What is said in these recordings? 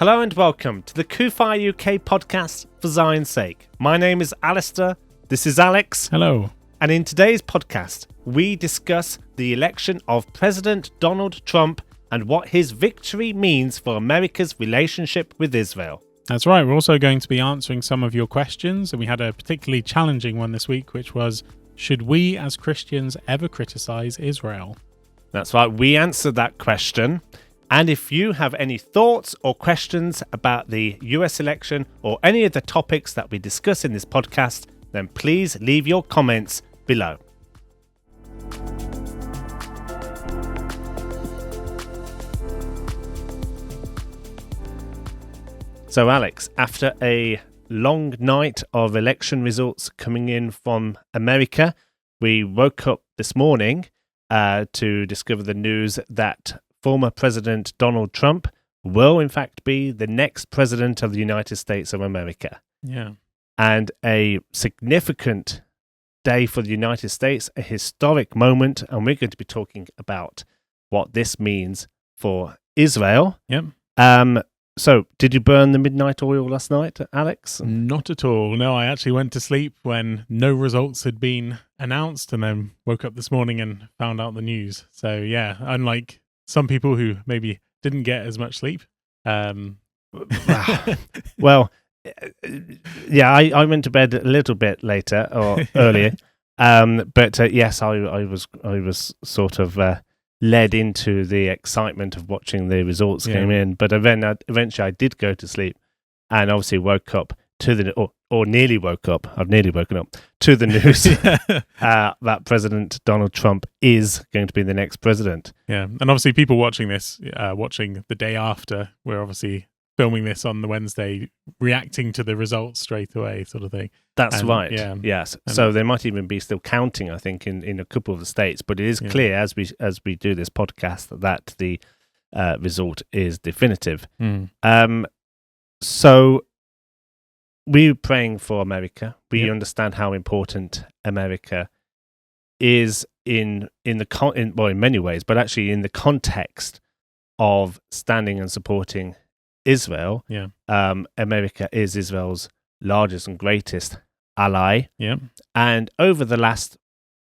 Hello and welcome to the CUFI UK podcast for Zion's sake. My name is Alastair, this is Alex. Hello. And in today's podcast, we discuss the election of President Donald Trump and what his victory means for America's relationship with Israel. That's right, we're also going to be answering some of your questions, and we had a particularly challenging one this week, which was, should we as Christians ever criticise Israel? That's right, we answered that question. And if you have any thoughts or questions about the US election or any of the topics that we discuss in this podcast, then please leave your comments below. So Alex, after a long night of election results coming in from America, we woke up this morning to discover the news that former President Donald Trump will in fact be the next president of the United States of America. Yeah. And a significant day for the United States, a historic moment, and we're going to be talking about what this means for Israel. Yep. So, did you burn the midnight oil last night, Alex? Not at all. No, I actually went to sleep when no results had been announced and then woke up this morning and found out the news. So, yeah, unlike some people who maybe didn't get as much sleep. Well, yeah, I went to bed a little bit later or earlier, but yes, I was sort of led into the excitement of watching the results came in. But eventually, I did go to sleep, and obviously woke up to the or nearly woke up. I've nearly woken up to the news that President Donald Trump is going to be the next president. Yeah, and obviously people watching this, watching the day after, we're obviously filming this on the Wednesday, reacting to the results straight away, sort of thing. That's right. Yeah. Yes. So they might even be still counting, I think, in a couple of the states. But it is clear as we do this podcast that the result is definitive. So we're praying for America. We understand how important America is in many ways, but actually in the context of standing and supporting Israel. Yeah. America is Israel's largest and greatest ally. Yeah. And over the last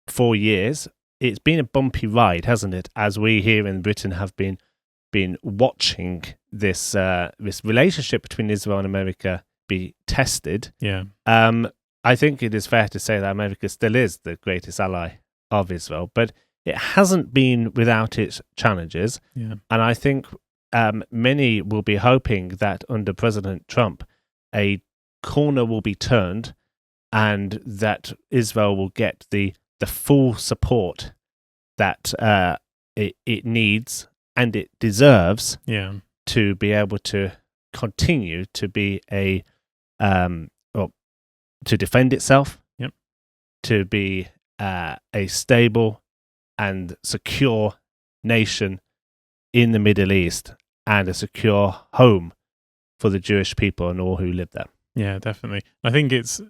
4 years, it's been a bumpy ride, hasn't it? As we here in Britain have been watching this relationship between Israel and America be tested. Yeah. I think it is fair to say that America still is the greatest ally of Israel, but it hasn't been without its challenges. Yeah. And I think many will be hoping that under President Trump, a corner will be turned and that Israel will get the full support that it needs and it deserves to be able to continue to be to defend itself, to be a stable and secure nation in the Middle East and a secure home for the Jewish people and all who live there. Yeah, definitely. I think it's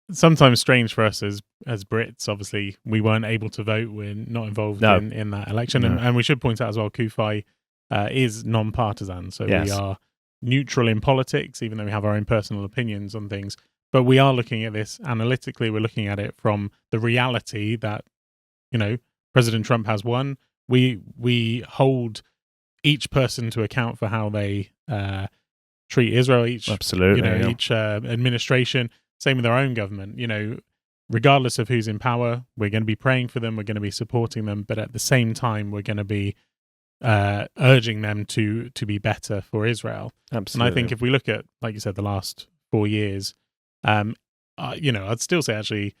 sometimes strange for us as Brits. Obviously, we weren't able to vote. We're not involved in that election. No. And we should point out as well, CUFI is non-partisan. So we are neutral in politics, even though we have our own personal opinions on things. But we are looking at this analytically. We're looking at it from the reality that, President Trump has won. We hold each person to account for how they treat Israel. Each administration. Same with our own government. Regardless of who's in power, we're going to be praying for them. We're going to be supporting them. But at the same time, we're going to be urging them to be better for Israel. Absolutely. And I think if we look at, like you said, the last 4 years, I'd still say actually,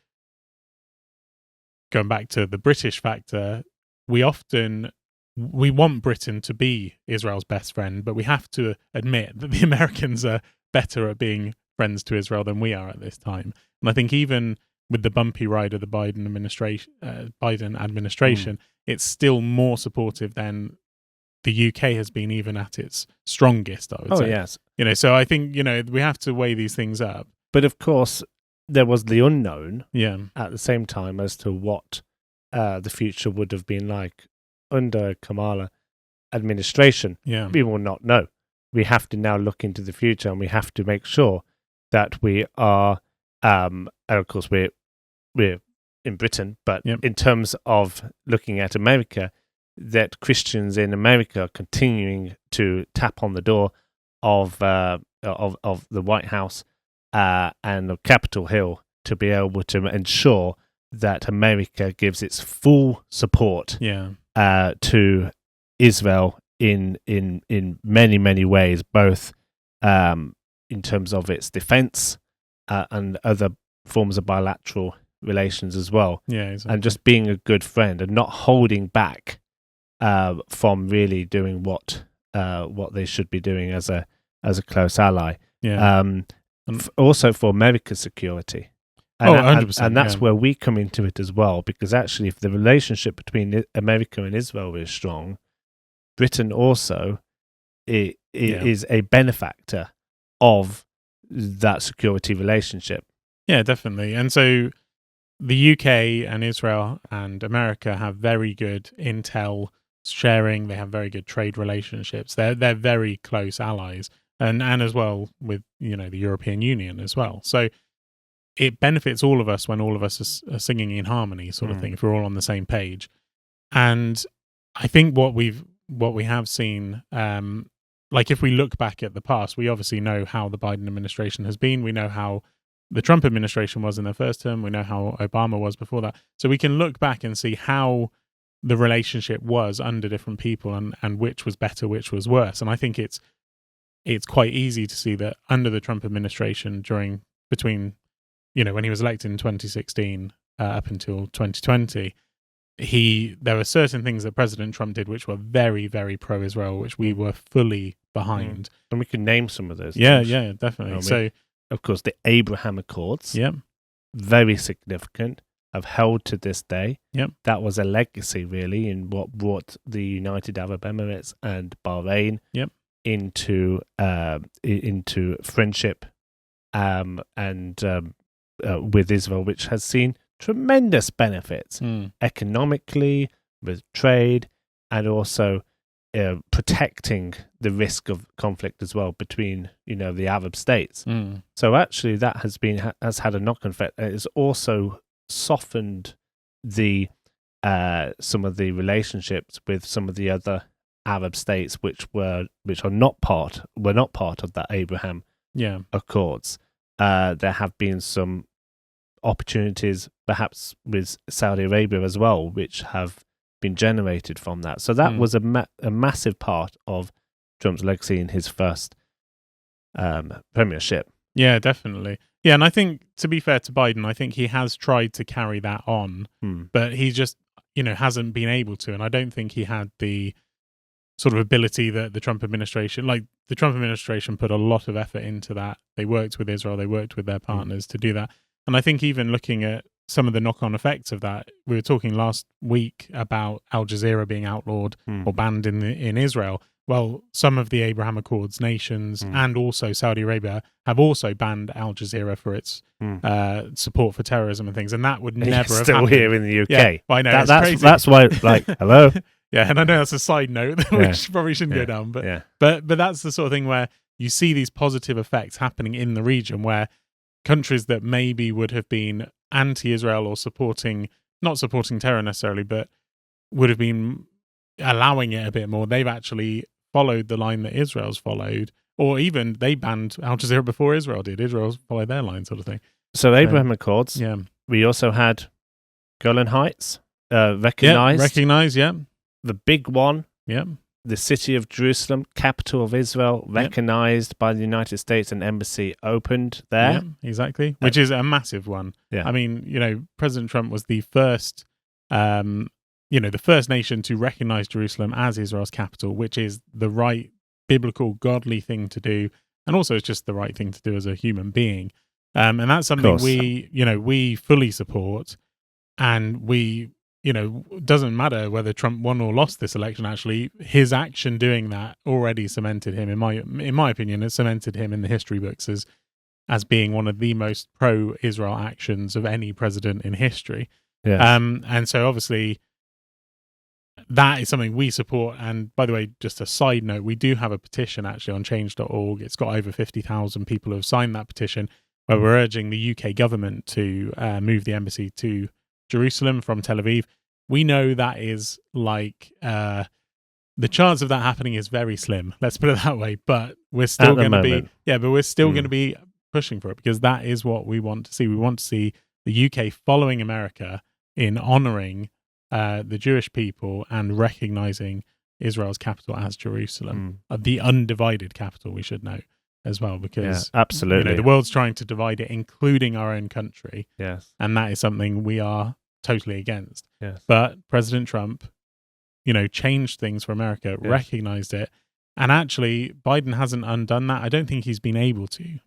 going back to the British factor, we want Britain to be Israel's best friend, but we have to admit that the Americans are better at being friends to Israel than we are at this time. And I think even with the bumpy ride of the Biden administration, it's still more supportive than the UK has been, even at its strongest, I would say. Oh, yes. So I think, we have to weigh these things up. But of course, there was the unknown at the same time as to what the future would have been like under Kamala administration. Yeah. We will not know. we have to now look into the future, and we have to make sure that we are, and of course we're in Britain, but in terms of looking at America, that Christians in America are continuing to tap on the door of the White House and of Capitol Hill to be able to ensure that America gives its full support to Israel in many ways, both in terms of its defense and other forms of bilateral relations as well. Exactly. And just being a good friend and not holding back from really doing what they should be doing as a close ally. Also for America's security. And, 100%. And that's where we come into it as well, because actually if the relationship between America and Israel is strong, Britain also is a benefactor of that security relationship. Yeah, definitely. And so the UK and Israel and America have very good intel sharing. They have very good trade relationships. They're very close allies, and as well with the European Union as well. So it benefits all of us when all of us are singing in harmony, sort of thing. If we're all on the same page, and I think what we have seen, like if we look back at the past, we obviously know how the Biden administration has been. We know how the Trump administration was in their first term. We know how Obama was before that. So we can look back and see how the relationship was under different people and which was better, which was worse. And I think it's quite easy to see that under the Trump administration between when he was elected in 2016 up until 2020, there were certain things that President Trump did which were very, very pro-Israel, which we were fully behind. And we can name some of those things. Yeah, definitely. So, of course, the Abraham Accords, very significant, have held to this day. That was a legacy, really, in what brought the United Arab Emirates and Bahrain into friendship and with Israel, which has seen tremendous benefits economically, with trade, and also protecting the risk of conflict as well between the Arab states. So actually that has had a knock-on effect. It's also softened some of the relationships with some of the other Arab states which were not part of that Abraham Accords. There have been some opportunities perhaps with Saudi Arabia as well, which have been generated from that. So that was a massive part of Trump's legacy in his first premiership. Yeah, definitely. Yeah, and I think, to be fair to Biden, I think he has tried to carry that on, but he just, hasn't been able to. And I don't think he had the sort of ability that the Trump administration put a lot of effort into that. They worked with Israel, they worked with their partners to do that. And I think even looking at some of the knock-on effects of that, we were talking last week about Al Jazeera being outlawed or banned in Israel. Well, some of the Abraham Accords nations and also Saudi Arabia have also banned Al Jazeera for its support for terrorism and things, and that would never have still happened here in the UK. Yeah, I know, that's crazy. That's why, hello. Yeah, and I know that's a side note which probably shouldn't go down, but that's the sort of thing where you see these positive effects happening in the region, where countries that maybe would have been anti-Israel or not supporting terror necessarily, but would have been allowing it a bit more, they've actually followed the line that Israel's followed, or even they banned Al Jazeera before Israel did. Israel followed their line, sort of thing. So Abraham Accords. We also had Golan Heights recognized. The big one. The city of Jerusalem, capital of Israel, recognized by the United States, and embassy opened there. Exactly. Which is a massive one. I mean, President Trump was the first the first nation to recognize Jerusalem as Israel's capital, which is the right biblical, godly thing to do. And also it's just the right thing to do as a human being. And that's something we fully support. And doesn't matter whether Trump won or lost this election, actually, his action doing that already cemented him, in my opinion, it cemented him in the history books as being one of the most pro-Israel actions of any president in history. And so obviously that is something we support. And by the way, just a side note, we do have a petition actually on change.org. It's got over 50,000 people who have signed that petition, where we're urging the UK government to move the embassy to Jerusalem from Tel Aviv. We know that is like the chance of that happening is very slim. Let's put it that way. But we're still going to be going to be pushing for it, because that is what we want to see. We want to see the UK following America in honouring the Jewish people and recognising Israel's capital as Jerusalem, the undivided capital, we should note as well, because absolutely, the world's trying to divide it, including our own country. Yes, and that is something we are totally against. Yes, but President Trump, changed things for America, recognised it, and actually Biden hasn't undone that. I don't think he's been able to.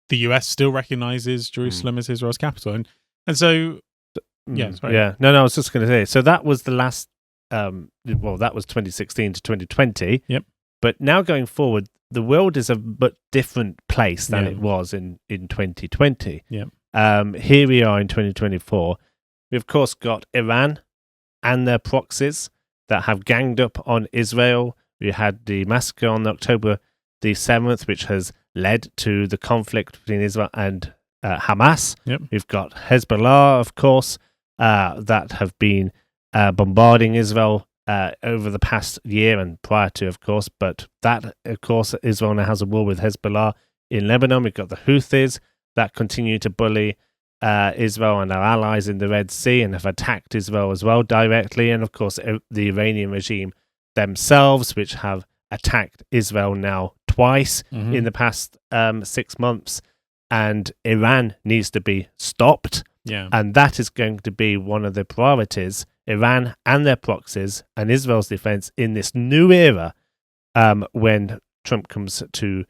The US still recognises Jerusalem as Israel's capital, and so. No, I was just going to say. So that was the last. That was 2016 to 2020. Yep. But now going forward, the world is a but different place than it was in 2020. Yep. Here we are in 2024. We've of course got Iran and their proxies that have ganged up on Israel. We had the massacre on October the 7th, which has led to the conflict between Israel and Hamas. Yep. We've got Hezbollah, of course. That have been bombarding Israel over the past year and prior to, of course. But that, of course, Israel now has a war with Hezbollah in Lebanon. We've got the Houthis that continue to bully Israel and our allies in the Red Sea and have attacked Israel as well directly. And, of course, the Iranian regime themselves, which have attacked Israel now twice in the past 6 months. And Iran needs to be stopped. Yeah. And that is going to be one of the priorities, Iran and their proxies and Israel's defense in this new era when Trump comes to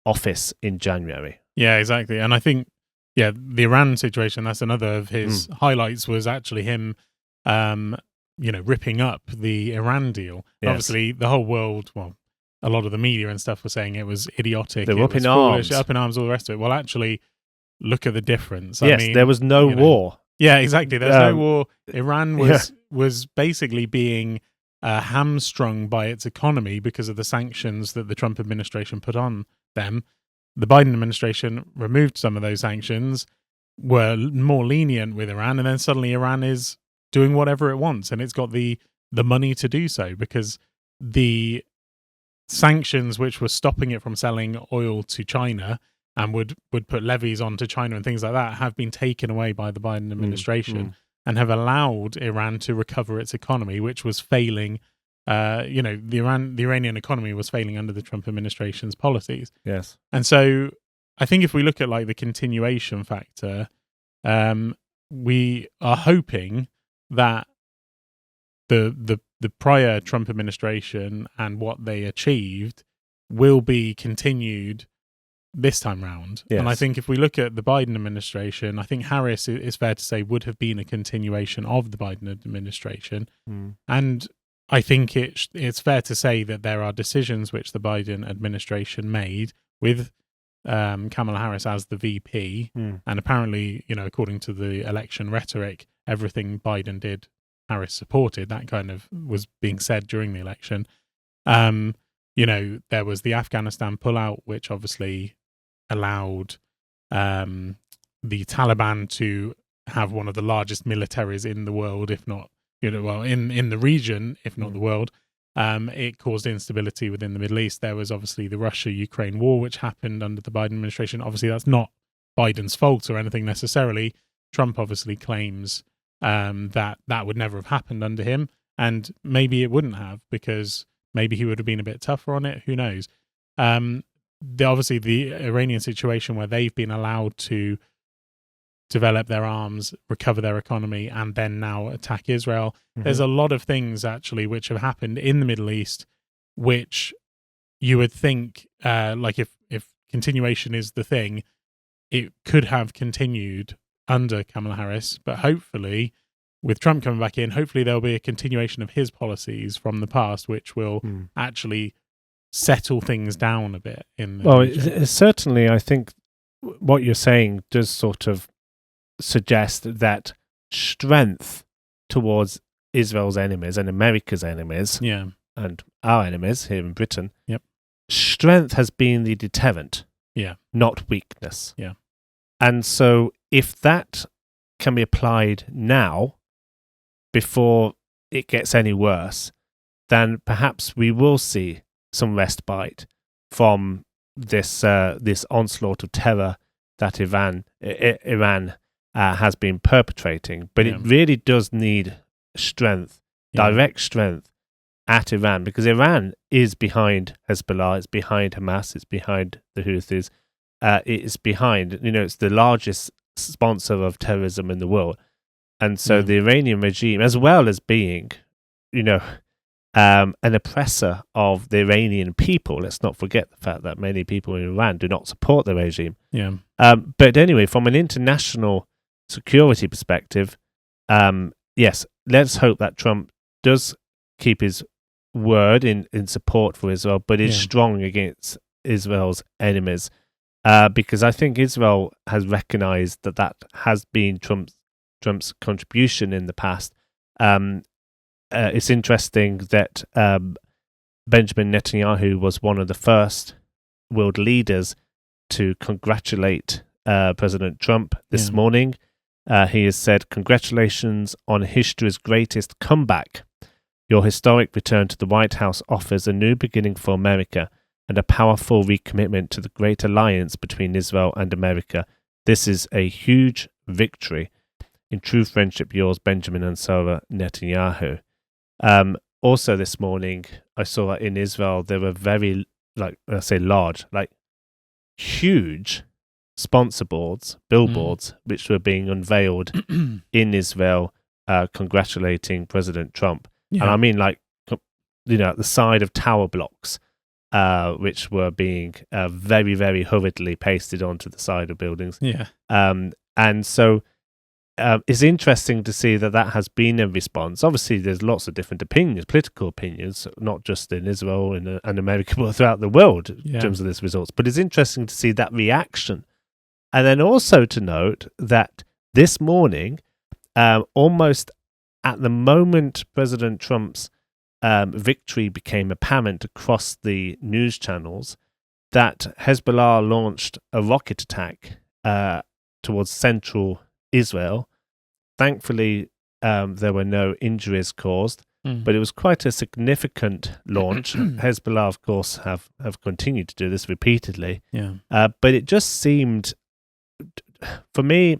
office in January. Yeah, exactly. And I think, the Iran situation, that's another of his highlights, was actually him, ripping up the Iran deal. Yes. Obviously, the whole world, a lot of the media and stuff were saying it was idiotic. They were up in arms. Up in arms, all the rest of it. Well, actually, look at the difference. Yes, I mean, there was no war. Yeah, exactly. There's no war. Iran was basically being hamstrung by its economy because of the sanctions that the Trump administration put on them. The Biden administration removed some of those sanctions, were more lenient with Iran, and then suddenly Iran is doing whatever it wants, and it's got the money to do so, because the sanctions which were stopping it from selling oil to China and would put levies onto China and things like that have been taken away by the Biden administration and have allowed Iran to recover its economy, which was failing. The Iranian economy was failing under the Trump administration's policies. Yes. And so I think if we look at like the continuation factor, we are hoping that the prior Trump administration and what they achieved will be continued this time round. Yes. And I think if we look at the Biden administration, I think Harris, is fair to say, would have been a continuation of the Biden administration. And I think it's fair to say that there are decisions which the Biden administration made with Kamala Harris as the VP, and apparently, according to the election rhetoric, everything Biden did, Harris supported. That kind of was being said during the election. There was the Afghanistan pullout, which obviously allowed the Taliban to have one of the largest militaries in the world, if not, in the region, if not the world. It caused instability within the Middle East. There was obviously the Russia-Ukraine war, which happened under the Biden administration. Obviously, that's not Biden's fault or anything necessarily. Trump obviously claims that would never have happened under him, and maybe it wouldn't have, because maybe he would have been a bit tougher on it. Who knows? Obviously, the Iranian situation where they've been allowed to develop their arms, recover their economy, and then now attack Israel. There's a lot of things actually which have happened in the Middle East, which you would think, like if continuation is the thing, it could have continued under Kamala Harris, but hopefully with Trump coming back in, hopefully there'll be a continuation of his policies from the past, which will actually settle things down a bit. Certainly, I think what you're saying does sort of suggest that strength towards Israel's enemies and America's enemies, and our enemies here in Britain, strength has been the deterrent, not weakness. And so if that can be applied now, before it gets any worse, then perhaps we will see some respite from this onslaught of terror that Iran has been perpetrating. But it really does need strength, direct strength at Iran, because Iran is behind Hezbollah, it's behind Hamas, it's behind the Houthis, it's behind, it's the largest sponsor of terrorism in the world. And so the Iranian regime, as well as being, an oppressor of the Iranian people, let's not forget the fact that many people in Iran do not support the regime. But anyway, from an international security perspective, yes, let's hope that Trump does keep his word in support for Israel, but is strong against Israel's enemies, because I think Israel has recognized that has been Trump's contribution in the past. It's interesting that Benjamin Netanyahu was one of the first world leaders to congratulate President Trump this morning. He has said, "Congratulations on history's greatest comeback. Your historic return to the White House offers a new beginning for America and a powerful recommitment to the great alliance between Israel and America. This is a huge victory. In true friendship, yours, Benjamin and Sarah Netanyahu." Also this morning, I saw that in Israel, there were very, large, huge sponsor boards, billboards, which were being unveiled in Israel, congratulating President Trump. And I mean, at the side of tower blocks, which were being very, very hurriedly pasted onto the side of buildings. And so it's interesting to see that has been a response. Obviously, there's lots of different opinions, political opinions, not just in Israel and America, but throughout the world in terms of this results. But it's interesting to see that reaction. And then also to note that this morning, almost at the moment President Trump's victory became apparent across the news channels, that Hezbollah launched a rocket attack towards central Israel. Thankfully, there were no injuries caused, but it was quite a significant launch. Hezbollah, of course, have continued to do this repeatedly. But it just seemed, for me,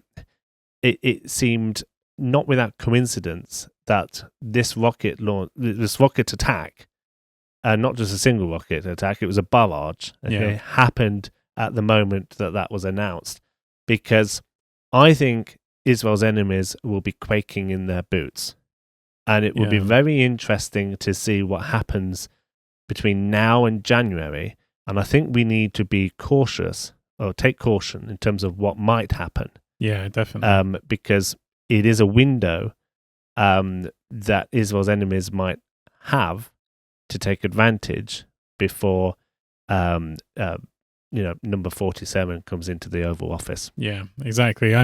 it seemed not without coincidence that this rocket attack, not just a single rocket attack, it was a barrage, happened at the moment that was announced, because I think Israel's enemies will be quaking in their boots. And it will be very interesting to see what happens between now and January. And I think we need to be cautious, or take caution in terms of what might happen. Yeah, definitely. Because it is a window that Israel's enemies might have to take advantage before number 47 comes into the Oval Office. Yeah, exactly.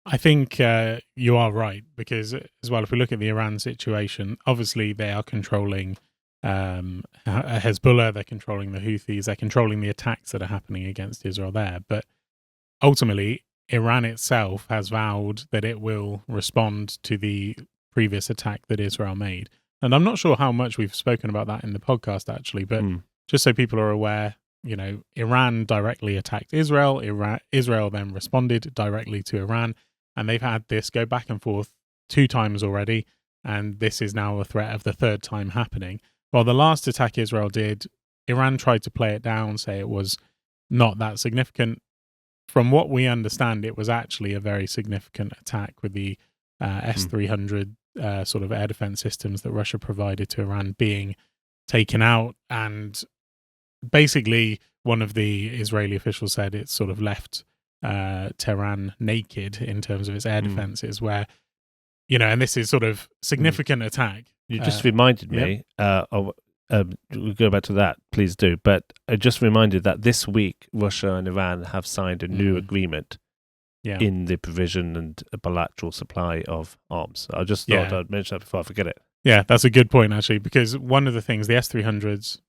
I think you are right, because as well, if we look at the Iran situation, obviously they are controlling Hezbollah, they're controlling the Houthis, they're controlling the attacks that are happening against Israel there. But ultimately, Iran itself has vowed that it will respond to the previous attack that Israel made. And I'm not sure how much we've spoken about that in the podcast, actually, but just so people are aware, Iran directly attacked Israel. Israel then responded directly to Iran. And they've had this go back and forth 2 times already. And this is now a threat of the 3rd time happening. Well, the last attack Israel did, Iran tried to play it down, say it was not that significant. From what we understand, it was actually a very significant attack with the S-300 sort of air defense systems that Russia provided to Iran being taken out. And basically, one of the Israeli officials said it's sort of left Tehran naked in terms of its air defenses, where, and this is sort of significant attack. You just reminded me, we'll go back to that, please do, but I just reminded that this week Russia and Iran have signed a new agreement in the provision and bilateral supply of arms. I just thought I'd mention that before I forget it. Yeah, that's a good point, actually, because one of the things, the S-300s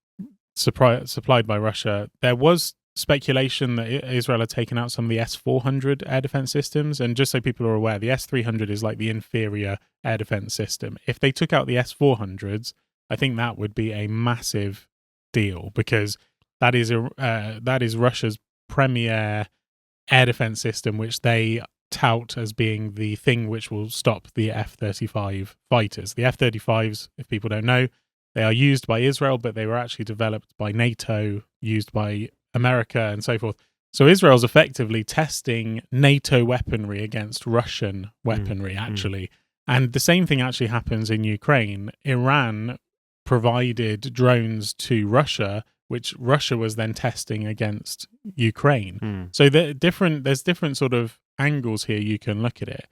supplied by Russia, there was speculation that Israel had taken out some of the S-400 air defense systems. And just so people are aware, the S-300 is like the inferior air defense system. If they took out the S-400s, I think that would be a massive deal, because that is Russia's premier air defense system, which they tout as being the thing which will stop the F-35 fighters. The F-35s, if people don't know, they are used by Israel, but they were actually developed by NATO, used by America, and so forth. So Israel's effectively testing NATO weaponry against Russian weaponry, actually. And the same thing actually happens in Ukraine. Iran provided drones to Russia, which Russia was then testing against Ukraine. So there's different sort of angles here you can look at it.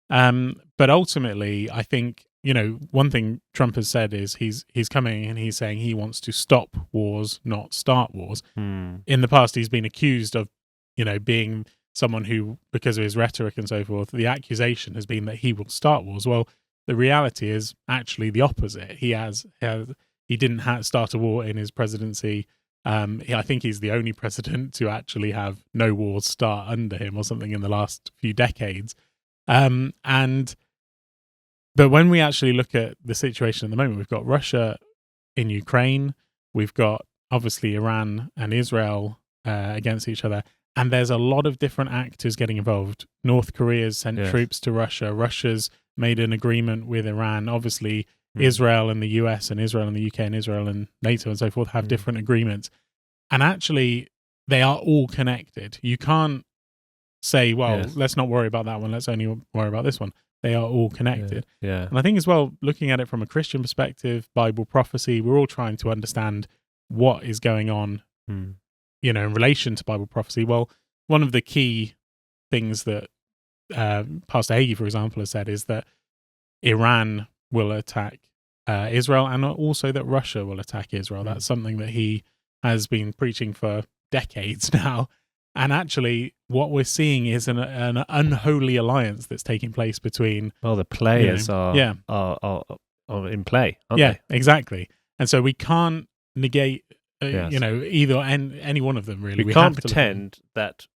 But ultimately, I think, one thing Trump has said is he's coming and he's saying he wants to stop wars, not start wars. In the past, he's been accused of, being someone who, because of his rhetoric and so forth, the accusation has been that he will start wars. Well, the reality is actually the opposite. He didn't start a war in his presidency. I think he's the only president to actually have no wars start under him or something in the last few decades. But when we actually look at the situation at the moment, we've got Russia in Ukraine, we've got obviously Iran and Israel against each other, and there's a lot of different actors getting involved. North Korea's sent troops to Russia. Russia's made an agreement with Iran. Obviously, Israel and the US and Israel and the UK and Israel and NATO and so forth have different agreements. And actually, they are all connected. You can't say, well, let's not worry about that one. Let's only worry about this one. They are all connected. Yeah. And I think as well, looking at it from a Christian perspective, Bible prophecy, we're all trying to understand what is going on, in relation to Bible prophecy. Well, one of the key things that Pastor Hagee, for example, has said is that Iran will attack Israel, and also that Russia will attack Israel. That's something that he has been preaching for decades now. And actually, what we're seeing is an unholy alliance that's taking place between... Well, the players are in play, aren't they? Yeah, exactly. And so we can't negate, either any one of them, really. We can't pretend that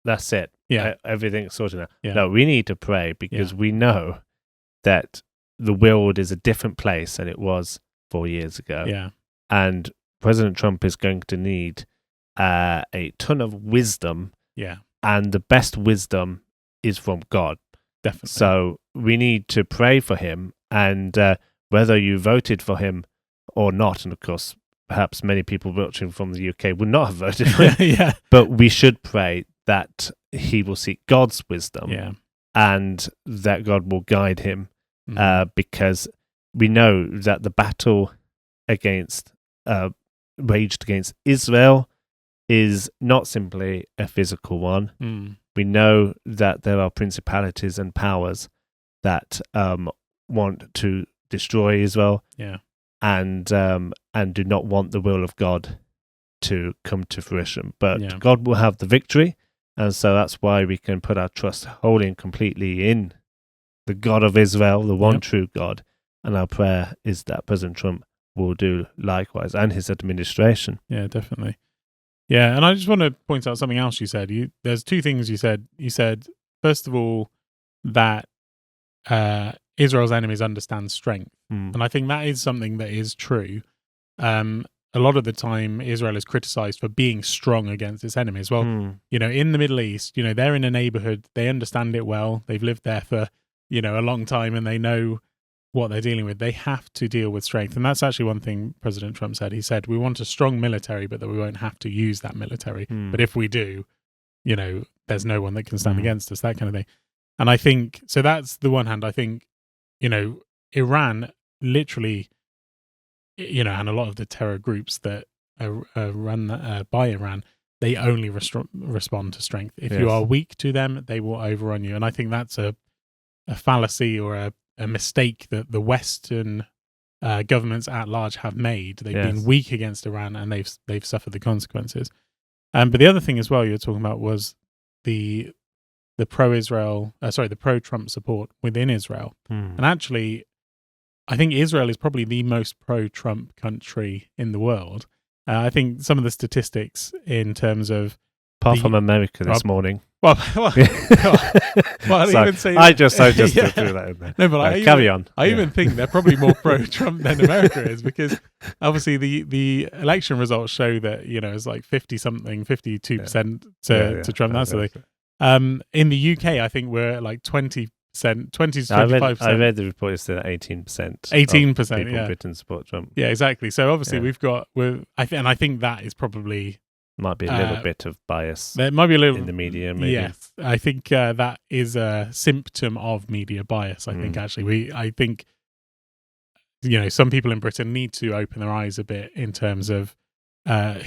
that's it. Yeah. Everything's sorted out. Yeah. No, we need to pray, because we know that the world is a different place than it was 4 years ago. Yeah. And President Trump is going to need a ton of wisdom. Yeah. And the best wisdom is from God. Definitely. So we need to pray for him, and whether you voted for him or not, and of course, perhaps many people watching from the UK would not have voted for him, but we should pray that he will seek God's wisdom and that God will guide him, because we know that the battle waged against Israel is not simply a physical one. We know that there are principalities and powers that want to destroy Israel, and do not want the will of God to come to fruition. But God will have the victory, and so that's why we can put our trust wholly and completely in the God of Israel, the one true God. And our prayer is that President Trump will do likewise, and his administration. Yeah, definitely. Yeah, and I just want to point out something else you said. There's two things you said. You said, first of all, that Israel's enemies understand strength. And I think that is something that is true. A lot of the time, Israel is criticized for being strong against its enemies. Well, in the Middle East, they're in a neighborhood. They understand it well. They've lived there for, a long time, and they know what they're dealing with. They have to deal with strength. And that's actually one thing President Trump said. He said, we want a strong military, but that we won't have to use that military. But if we do, there's no one that can stand against us, that kind of thing. And I think, so that's the one hand. I think, Iran literally, and a lot of the terror groups that are run by Iran, they only respond to strength. If you are weak to them, they will overrun you. And I think that's a fallacy or a mistake that the Western governments at large have made. They've been weak against Iran, and they've suffered the consequences. But the other thing as well you were talking about was the the pro-Trump support within Israel. And actually, I think Israel is probably the most pro-Trump country in the world. I think some of the statistics in terms of apart from America this morning. Well, I just threw that in there. No, but carry on. I even think they're probably more pro-Trump than America is, because obviously the election results show that it's like 52% to Trump. That sort of thing. In the UK, I think we're at like 20%, 20 to 25%. I read the report is that 18%. 18%. People in Britain support Trump. Yeah, exactly. So obviously I think that is probably. Might be a little bit of bias. There might be a little in the media. Maybe. Yes, I think that is a symptom of media bias. I think actually, I think some people in Britain need to open their eyes a bit in terms of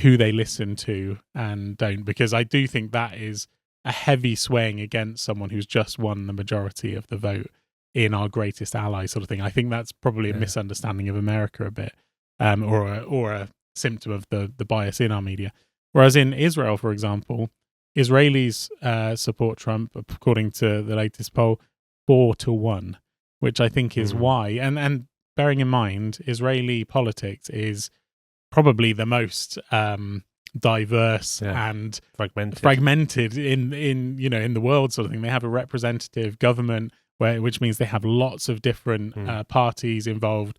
who they listen to and don't, because I do think that is a heavy swaying against someone who's just won the majority of the vote in our greatest ally, sort of thing. I think that's probably a misunderstanding of America a bit, or a symptom of the bias in our media. Whereas in Israel, for example, Israelis support Trump, according to the latest poll, 4-1, which I think is why. And bearing in mind, Israeli politics is probably the most diverse and fragmented in the world, sort of thing. They have a representative government, which means they have lots of different parties involved,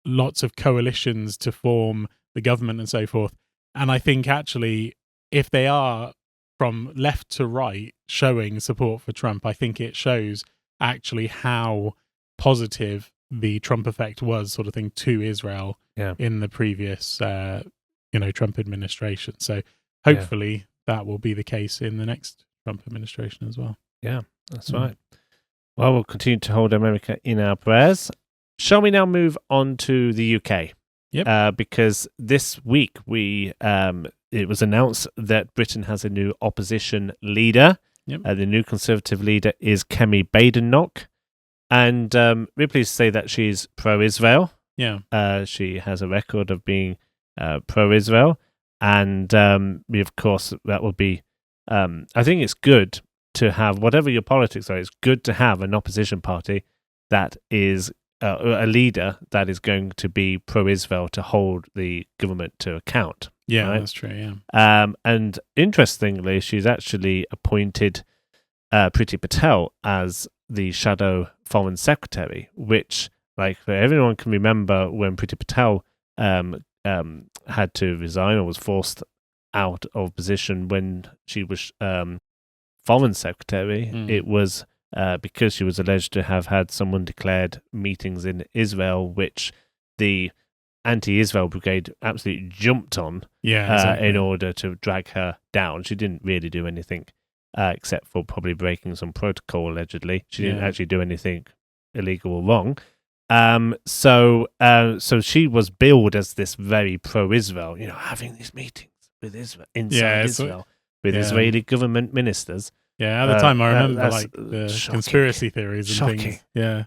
lots of coalitions to form the government and so forth. And I think actually, if they are from left to right showing support for Trump, I think it shows actually how positive the Trump effect was, sort of thing, to Israel in the previous, Trump administration. So hopefully that will be the case in the next Trump administration as well. Yeah, that's right. Well, we'll continue to hold America in our prayers. Shall we now move on to the UK? Yep. Because this week it was announced that Britain has a new opposition leader. Yep. The new Conservative leader is Kemi Badenoch, and we're pleased to say that she's pro-Israel. Yeah. She has a record of being pro-Israel, and of course that will be. I think it's good to have, whatever your politics are, it's good to have an opposition party that is. A leader that is going to be pro-Israel to hold the government to account. Yeah, right? That's true, yeah. And interestingly, she's actually appointed Priti Patel as the shadow foreign secretary, which, like, everyone can remember when Priti Patel had to resign or was forced out of position when she was foreign secretary. It was because she was alleged to have had someone declared meetings in Israel, which the anti-Israel brigade absolutely jumped on in order to drag her down. She didn't really do anything except for probably breaking some protocol, allegedly. She didn't actually do anything illegal or wrong. So she was billed as this very pro-Israel, having these meetings with Israel, inside Israel, with Israeli government ministers. Yeah, at the time I remember the conspiracy theories and things. Yeah.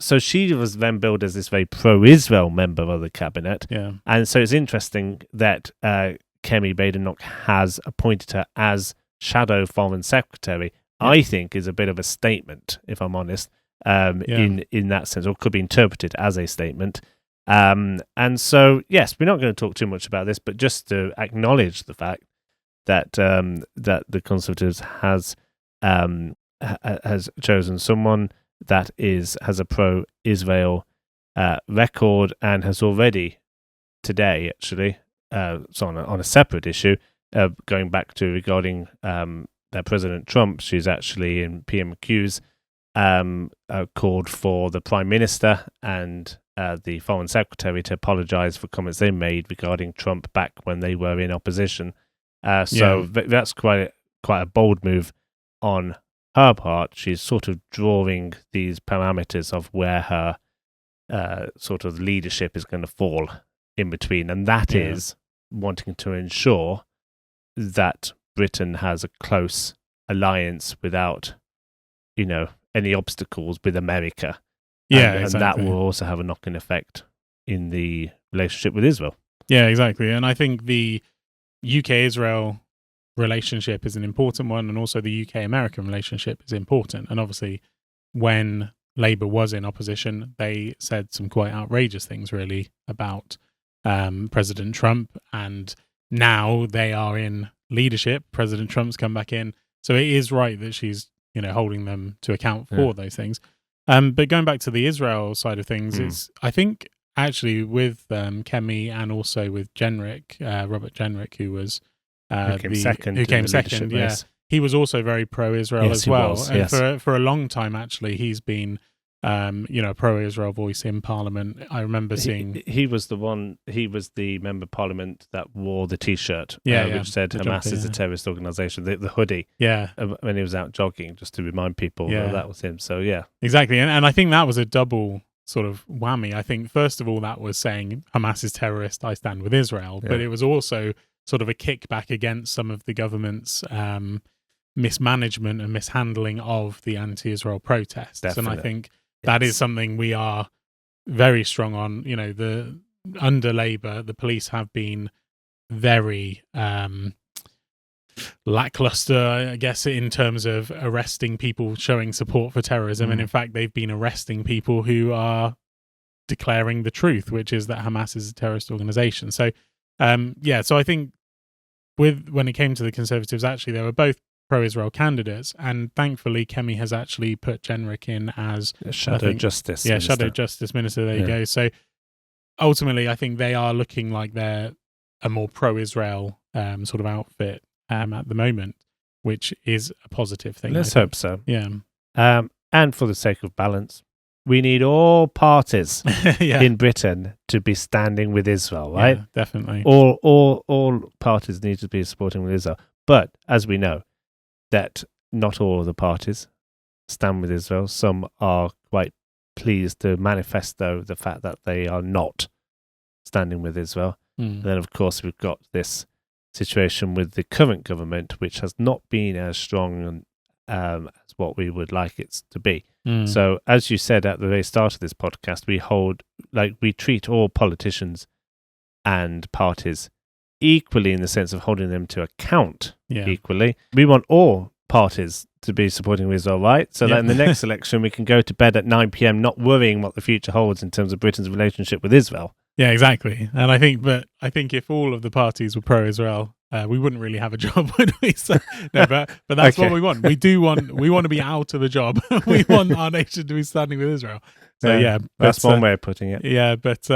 So she was then billed as this very pro-Israel member of the cabinet. Yeah. And so it's interesting that Kemi Badenoch has appointed her as shadow foreign secretary. I think is a bit of a statement, if I'm honest, in that sense, or could be interpreted as a statement. And so, yes, we're not going to talk too much about this, but just to acknowledge the fact that that the Conservatives has chosen someone that has a pro-Israel record, and has already today, actually, so on a separate issue, going back to regarding President Trump, she's actually in PMQs called for the Prime Minister and the Foreign Secretary to apologise for comments they made regarding Trump back when they were in opposition. That's quite a bold move on her part. She's sort of drawing these parameters of where her sort of leadership is going to fall in between, and that is wanting to ensure that Britain has a close alliance without, any obstacles with America. And that will also have a knock-on effect in the relationship with Israel. Yeah, exactly. And I think the UK-Israel relationship is an important one, and also the UK-American relationship is important. And obviously, when Labour was in opposition, they said some quite outrageous things, really, about President Trump. And now they are in leadership. President Trump's come back in, so it is right that she's holding them to account for those things. But going back to the Israel side of things, it's I think actually with Kemi and also with Jenrick, Robert Jenrick, who was who came second. Yeah, he was also very pro-Israel as well. And for a long time, actually, he's been a pro-Israel voice in Parliament. I remember seeing he was the one. He was the member of Parliament that wore the T-shirt, which said Hamas is a terrorist organisation. The hoodie, when he was out jogging, just to remind people that was him. So exactly, and I think that was a double sort of whammy. I think first of all that was saying Hamas is terrorist, I stand with Israel, but it was also sort of a kickback against some of the government's mismanagement and mishandling of the anti-Israel protests. Definitely. And I think that is something we are very strong on. Under Labour, the police have been very lackluster, I guess, in terms of arresting people showing support for terrorism. And in fact, they've been arresting people who are declaring the truth, which is that Hamas is a terrorist organisation. So, so I think when it came to the Conservatives, actually, they were both pro-Israel candidates, and thankfully Kemi has actually put Jenrick in as Shadow Justice Minister. There you go. So ultimately, I think they are looking like they're a more pro-Israel sort of outfit at the moment, which is a positive thing. Let's hope so. Yeah. And for the sake of balance, we need all parties in Britain to be standing with Israel, right? Yeah, definitely. All parties need to be supporting with Israel. But as we know, that not all of the parties stand with Israel. Some are quite pleased to manifesto the fact that they are not standing with Israel. Then, of course, we've got this situation with the current government, which has not been as strong as what we would like it to be. So, as you said at the very start of this podcast, we treat all politicians and parties equally in the sense of holding them to account equally. We want all parties to be supporting Israel, right? So that in the next election we can go to bed at 9 p.m. not worrying what the future holds in terms of Britain's relationship with Israel. Yeah, exactly. And I think if all of the parties were pro-Israel, we wouldn't really have a job, would we? So, no, but that's what we want. We want to be out of a job. We want our nation to be standing with Israel. So that's one way of putting it. Yeah, but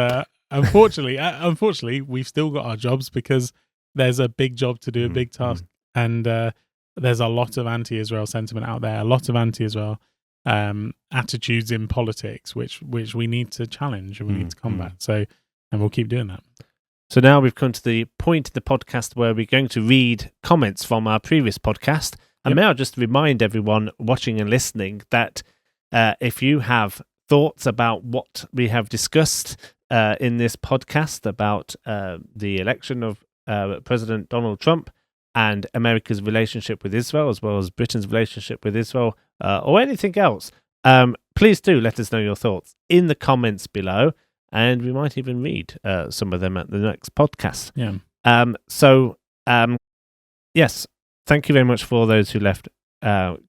unfortunately, we've still got our jobs because there's a big job to do, a big task, and there's a lot of anti-Israel sentiment out there, a lot of anti-Israel attitudes in politics, which we need to challenge and we need to combat. So, and we'll keep doing that. So now we've come to the point of the podcast where we're going to read comments from our previous podcast. And may I just remind everyone watching and listening that if you have thoughts about what we have discussed in this podcast about the election of President Donald Trump and America's relationship with Israel, as well as Britain's relationship with Israel, or anything else, please do let us know your thoughts in the comments below, and we might even read some of them at the next podcast. Yes, thank you very much for those who left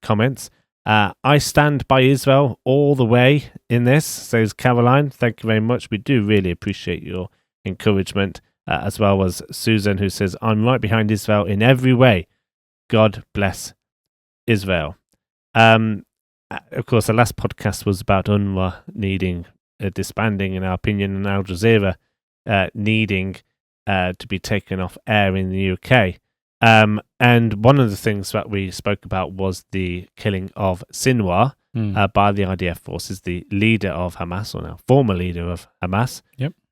comments. I stand by Israel all the way in this, says Caroline. Thank you very much. We do really appreciate your encouragement, as well as Susan, who says, I'm right behind Israel in every way. God bless Israel. Of course, the last podcast was about UNRWA needing disbanding, in our opinion, and Al Jazeera needing to be taken off air in the UK. And one of the things that we spoke about was the killing of Sinwar by the IDF forces, the leader of Hamas, or now former leader of Hamas.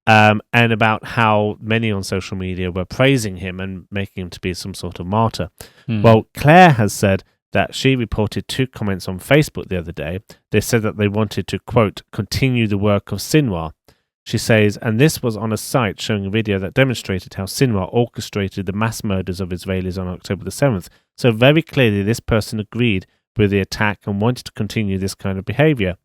And about how many on social media were praising him and making him to be some sort of martyr. Well, Claire has said that she reported 2 comments on Facebook the other day. They said that they wanted to, quote, continue the work of Sinwar. She says, and this was on a site showing a video that demonstrated how Sinwar orchestrated the mass murders of Israelis on October the 7th. So very clearly this person agreed with the attack and wanted to continue this kind of behaviour.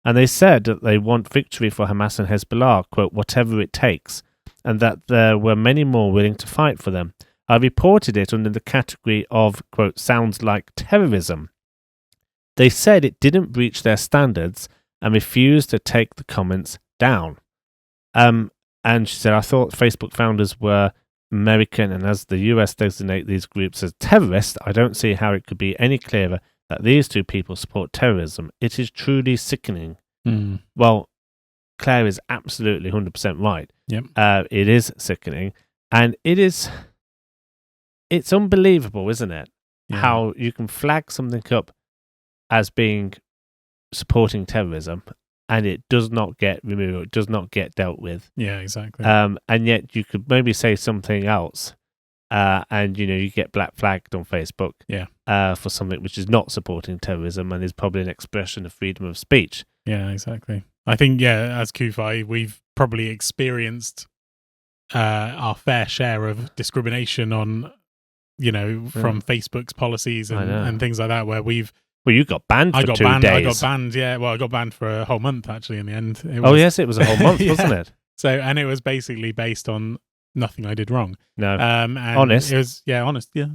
And they said that they want victory for Hamas and Hezbollah, quote, whatever it takes, and that there were many more willing to fight for them. I reported it under the category of, quote, sounds like terrorism. They said it didn't breach their standards and refused to take the comments down. And she said, I thought Facebook founders were American, and as the US designate these groups as terrorists, I don't see how it could be any clearer that these two people support terrorism. It is truly sickening. Well, Claire is absolutely 100% right. Yep. It is sickening, and it's unbelievable, isn't it? Yeah. How you can flag something up as being supporting terrorism, and it does not get removed, it does not get dealt with. Yeah, exactly. And yet you could maybe say something else, and you get black flagged on Facebook. Yeah. For something which is not supporting terrorism and is probably an expression of freedom of speech. Yeah, exactly. I think, as CUFI, we've probably experienced our fair share of discrimination on, from Facebook's policies and things like that, where we've. Well, you got banned for 2 days. I got banned, yeah. Well, I got banned for a whole month, actually, in the end. Yes, it was a whole month, wasn't it? So, and it was basically based on nothing I did wrong. No. And honest. It was, honest, yeah.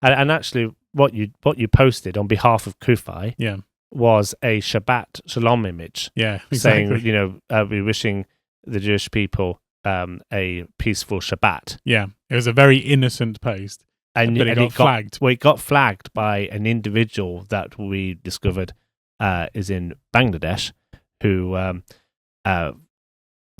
and actually, what you posted on behalf of CUFI was a Shabbat Shalom image. Yeah, exactly. Saying, we're wishing the Jewish people a peaceful Shabbat. Yeah, it was a very innocent post. But it got flagged. It got flagged by an individual that we discovered is in Bangladesh, who, for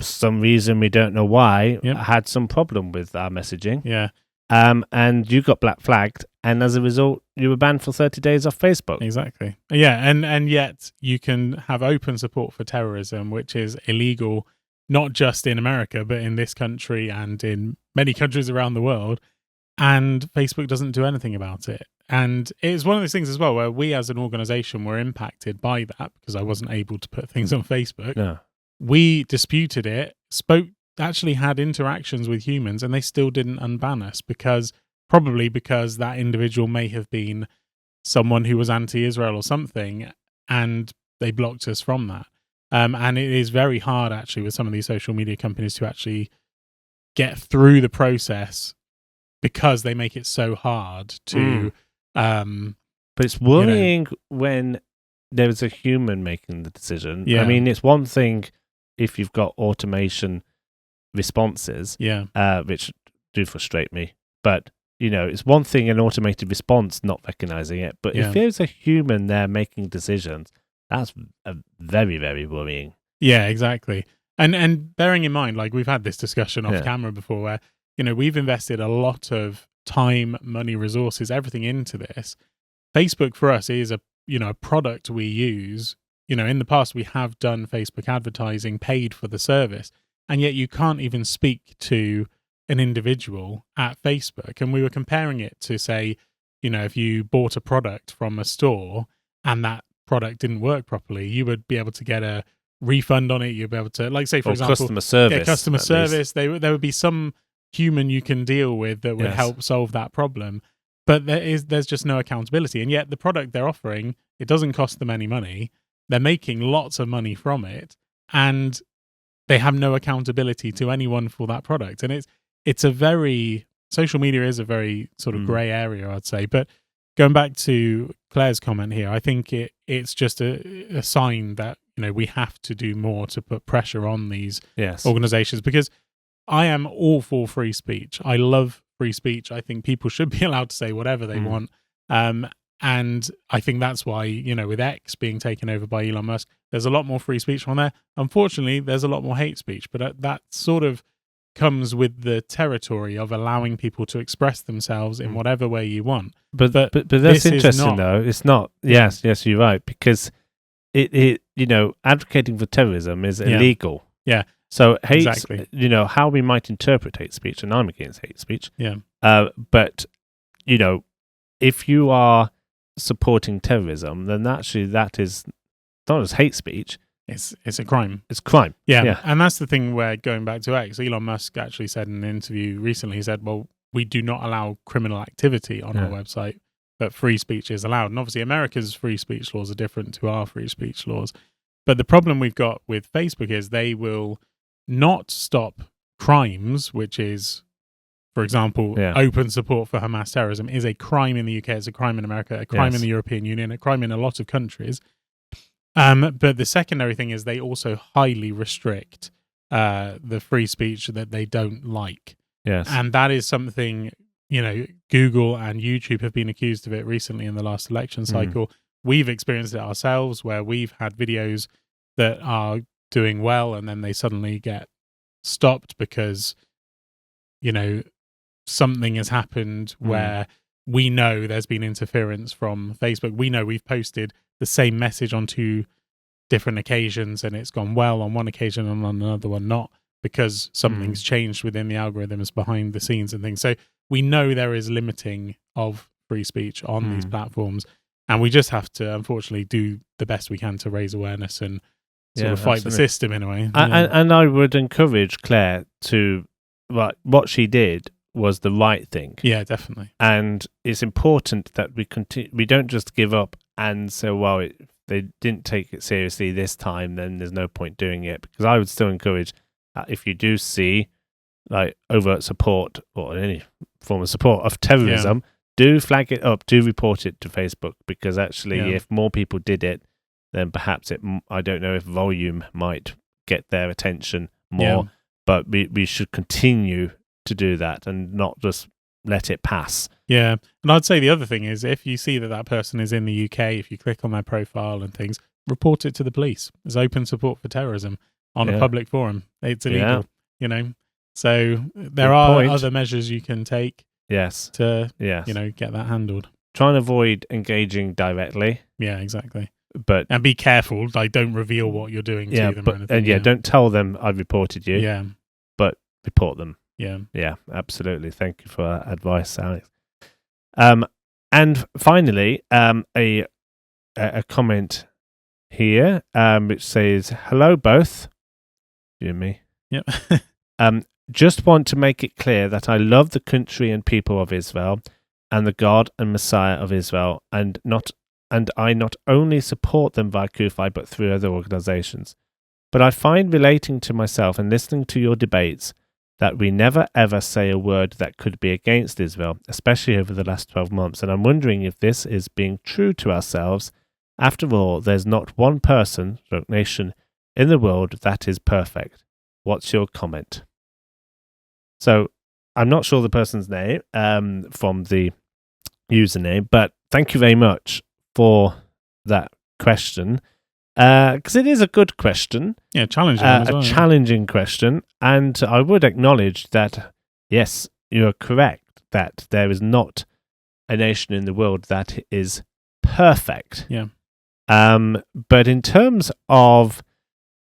some reason we don't know why, had some problem with our messaging. Yeah. And you got black flagged, and as a result, you were banned for 30 days off Facebook. Exactly. Yeah, and yet you can have open support for terrorism, which is illegal, not just in America, but in this country and in many countries around the world. And Facebook doesn't do anything about it. And it's one of those things as well where we as an organization were impacted by that because I wasn't able to put things on Facebook. No. We disputed it, actually had interactions with humans, and they still didn't unban us probably because that individual may have been someone who was anti-Israel or something, and they blocked us from that. And it is very hard actually with some of these social media companies to actually get through the process because they make it so hard to but it's worrying when there's a human making the decision. Yeah. I mean, it's one thing if you've got automation responses, which do frustrate me, but it's one thing an automated response not recognizing it, but if there's a human there making decisions, that's very, very worrying. Yeah, exactly. And bearing in mind, like we've had this discussion off camera before where we've invested a lot of time, money, resources, everything into this. Facebook for us is a product we use. In the past we have done Facebook advertising, paid for the service, and yet you can't even speak to an individual at Facebook. And we were comparing it to say, if you bought a product from a store and that product didn't work properly, you would be able to get a refund on it. You'd be able to, like, say for example, customer service. Yeah, customer service. There would be some human you can deal with that would help solve that problem, but there's just no accountability. And yet the product they're offering, it doesn't cost them any money. They're making lots of money from it, and they have no accountability to anyone for that product. And it's a very, social media is a very sort of grey area, I'd say. But going back to Claire's comment here, I think it's just a sign that we have to do more to put pressure on these organizations, because I am all for free speech. I love free speech. I think people should be allowed to say whatever they want. And I think that's why, with X being taken over by Elon Musk, there's a lot more free speech on there. Unfortunately, there's a lot more hate speech, but that sort of comes with the territory of allowing people to express themselves in whatever way you want. But that's interesting, though. It's not. Yes, you're right, because it advocating for terrorism is illegal. Yeah. So hate, how we might interpret hate speech, and I'm against hate speech. Yeah. But if you are supporting terrorism, then actually that is not as hate speech. It's a crime. It's crime. Yeah. And that's the thing where, going back to X, Elon Musk actually said in an interview recently, he said, well, we do not allow criminal activity on our website, but free speech is allowed. And obviously America's free speech laws are different to our free speech laws. But the problem we've got with Facebook is they will not stop crimes, which is for example, open support for Hamas terrorism is a crime in the UK, it's a crime in America, a crime in the European Union, a crime in a lot of countries. But the secondary thing is they also highly restrict the free speech that they don't like. Yes. And that is something, Google and YouTube have been accused of it recently in the last election cycle. We've experienced it ourselves where we've had videos that are doing well and then they suddenly get stopped because, something has happened where we know there's been interference from Facebook. We know we've posted the same message on 2 different occasions and it's gone well on one occasion and on another one not, because something's changed within the algorithms behind the scenes and things. So we know there is limiting of free speech on these platforms, and we just have to, unfortunately, do the best we can to raise awareness and sort of fight the system in a way. And I would encourage Claire to, what she did was the right thing. Yeah, definitely. And it's important that we don't just give up and say, well, if they didn't take it seriously this time, then there's no point doing it. Because I would still encourage, if you do see overt support or any form of support of terrorism, do flag it up, do report it to Facebook, because actually if more people did it, then perhaps I don't know if volume might get their attention more, but we should continue to do that and not just let it pass. Yeah, and I'd say the other thing is, if you see that person is in the UK, if you click on their profile and things, report it to the police. There's open support for terrorism on a public forum. It's illegal, So there are other measures you can take to get that handled. Try and avoid engaging directly. Yeah, exactly. And be careful, don't reveal what you're doing to them or anything. Don't tell them I've reported you. Yeah. But report them. Yeah. Yeah, absolutely. Thank you for that advice, Alex. And finally, a comment here, which says, "Hello, both." You and me. Yep. Just want to make it clear that I love the country and people of Israel and the God and Messiah of Israel, and I not only support them via CUFI but through other organizations. But I find relating to myself and listening to your debates that we never ever say a word that could be against Israel, especially over the last 12 months. And I'm wondering if this is being true to ourselves. After all, there's not one person, nation, in the world that is perfect. What's your comment? So I'm not sure the person's name from the username, but thank you very much for that question. Because it is a good question. Yeah, challenging as well, challenging question. And I would acknowledge that, yes, you're correct, that there is not a nation in the world that is perfect. Yeah. But in terms of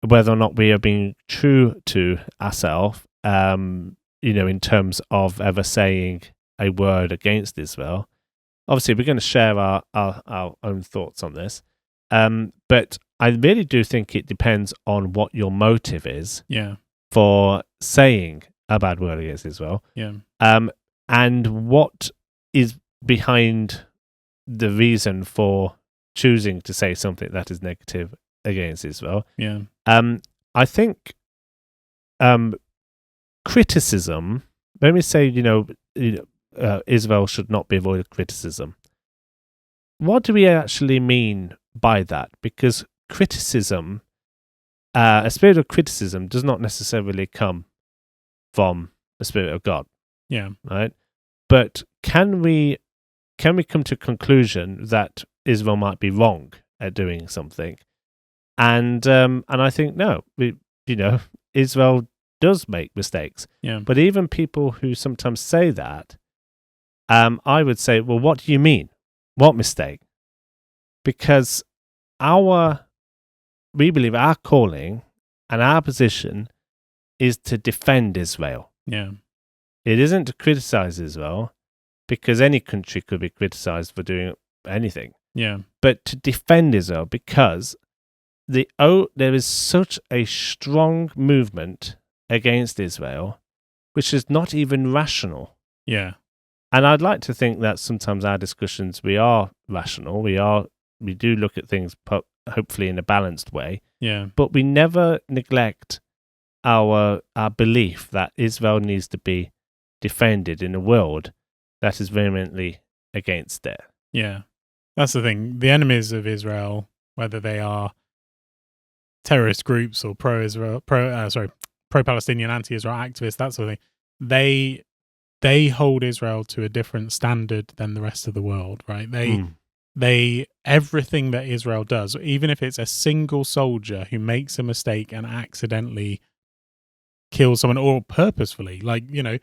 whether or not we are being true to ourselves, in terms of ever saying a word against Israel, obviously we're going to share our own thoughts on this. But I really do think it depends on what your motive is for saying a bad word against Israel. Yeah. And what is behind the reason for choosing to say something that is negative against Israel. Yeah. I think criticism, when we say, Israel should not be avoided criticism, what do we actually mean by that? Because criticism, a spirit of criticism does not necessarily come from the Spirit of God. Yeah. Right? But can we come to a conclusion that Israel might be wrong at doing something? And I think no, Israel does make mistakes. Yeah. But even people who sometimes say that, I would say, well, what do you mean? What mistake? Because we believe our calling and our position is to defend Israel. Yeah. It isn't to criticize Israel, because any country could be criticized for doing anything. Yeah. But to defend Israel, because there is such a strong movement against Israel, which is not even rational. Yeah. And I'd like to think that sometimes our discussions, we are rational. We do look at things hopefully in a balanced way. Yeah. But we never neglect our belief that Israel needs to be defended in a world that is vehemently against it. Yeah, that's the thing. The enemies of Israel, whether they are terrorist groups or pro-Palestinian, anti-Israel activists, that sort of thing, they hold Israel to a different standard than the rest of the world, right? They everything that Israel does, even if it's a single soldier who makes a mistake and accidentally kills someone, or purposefully, like, you know,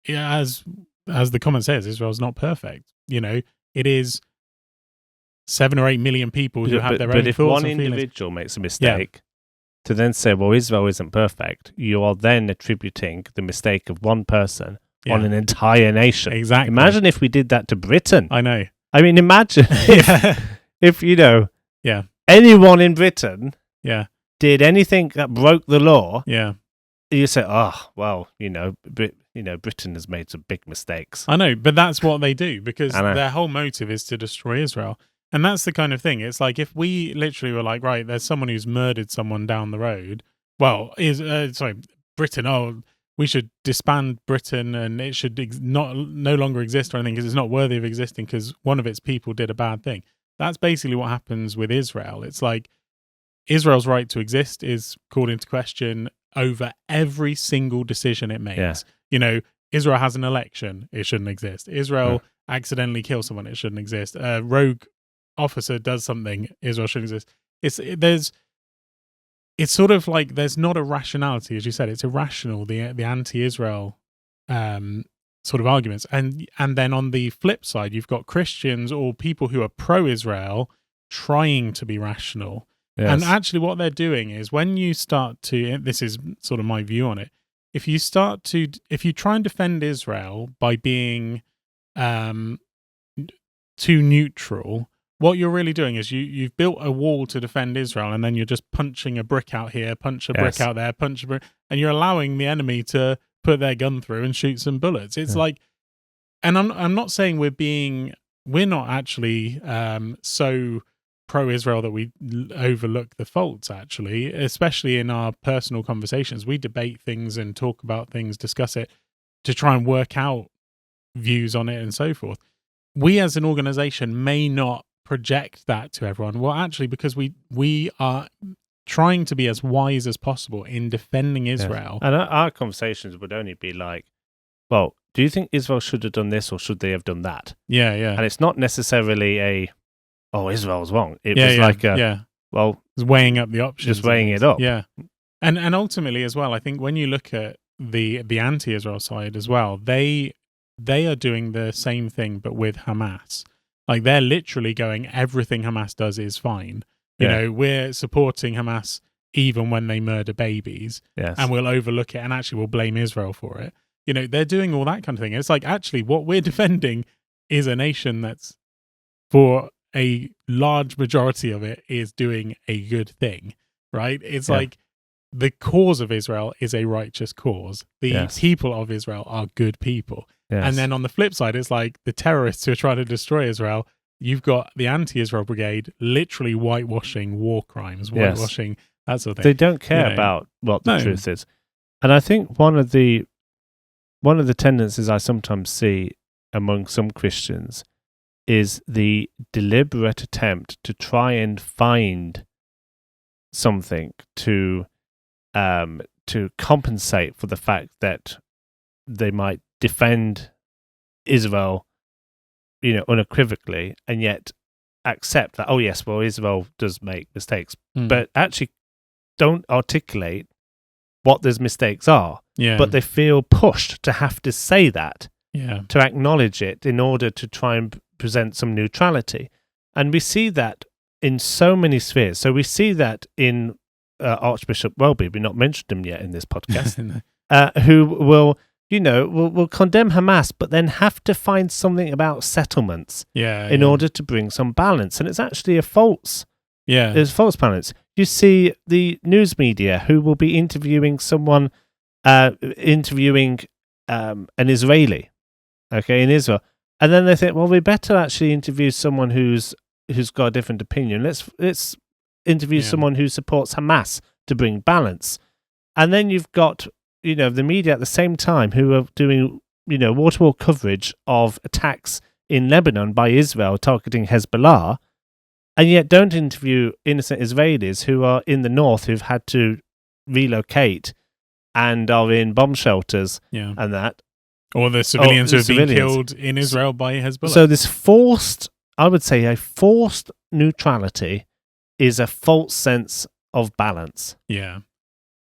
as the comment says, Israel's not perfect. You know, it is 7 or 8 million people who have their own thoughts and feelings. But if one individual makes a mistake, to then say, well, Israel isn't perfect, you are then attributing the mistake of one person on an entire nation. Exactly. Imagine if we did that to Britain. I know. I mean, imagine if you know, anyone in Britain did anything that broke the law. Yeah. You say, oh, well, Britain has made some big mistakes. I know, but that's what they do, because their whole motive is to destroy Israel. And that's the kind of thing. It's like, if we literally were like, right, there's someone who's murdered someone down the road. Well, Britain, we should disband Britain and it should no longer exist or anything because it's not worthy of existing because one of its people did a bad thing. That's basically what happens with Israel. It's like Israel's right to exist is called into question over every single decision it makes. Yeah. You know, Israel has an election, it shouldn't exist. Israel accidentally kills someone, it shouldn't exist. A rogue officer does something, Israel shouldn't exist. It's sort of like there's not a rationality, as you said. It's irrational, the anti-Israel sort of arguments. And then on the flip side, you've got Christians or people who are pro-Israel trying to be rational. Yes. And actually what they're doing is, when you start to, this is sort of my view on it, if you try and defend Israel by being too neutral, what you're really doing is you've built a wall to defend Israel, and then you're just punching a brick out here, punch a brick out there, punch a brick, and you're allowing the enemy to put their gun through and shoot some bullets. It's like, and I'm not saying we're not actually so pro-Israel that we overlook the faults, actually, especially in our personal conversations. We debate things and talk about things, discuss it to try and work out views on it and so forth. We as an organization may not project that to everyone. Well, actually, because we are trying to be as wise as possible in defending Israel. And our conversations would only be like, well, do you think Israel should have done this or should they have done that? Yeah. And it's not necessarily Israel's wrong. It was well, it's weighing up the options. Just weighing it up. Yeah. And ultimately as well, I think when you look at the anti-Israel side as well, they are doing the same thing but with Hamas. Like, they're literally going, everything Hamas does is fine. You know, we're supporting Hamas even when they murder babies. Yes. And we'll overlook it and actually we'll blame Israel for it. You know, they're doing all that kind of thing. It's like, actually, what we're defending is a nation that's, for a large majority of it, is doing a good thing, right? It's like, the cause of Israel is a righteous cause. The people of Israel are good people. Yes. And then on the flip side, it's like the terrorists who are trying to destroy Israel. You've got the anti-Israel brigade literally whitewashing war crimes, whitewashing that sort of thing. They don't care about what the truth is. And I think one of the tendencies I sometimes see among some Christians is the deliberate attempt to try and find something to compensate for the fact that they might defend Israel, unequivocally, and yet accept that, Israel does make mistakes, but actually don't articulate what those mistakes are. Yeah. But they feel pushed to have to say that, to acknowledge it in order to try and present some neutrality. And we see that in so many spheres. So we see that in Archbishop Welby, we've not mentioned him yet in this podcast, who will condemn Hamas, but then have to find something about settlements in order to bring some balance. And it's actually a false. Yeah. There's false balance. You see the news media who will be interviewing someone, an Israeli, in Israel. And then they think, well, we better actually interview someone who's got a different opinion. Let's interview someone who supports Hamas to bring balance. And then you've got the media at the same time who are doing, wall-to-wall coverage of attacks in Lebanon by Israel targeting Hezbollah, and yet don't interview innocent Israelis who are in the north who've had to relocate and are in bomb shelters and that. Or the civilians who have been killed in Israel by Hezbollah. So this forced neutrality is a false sense of balance. Yeah,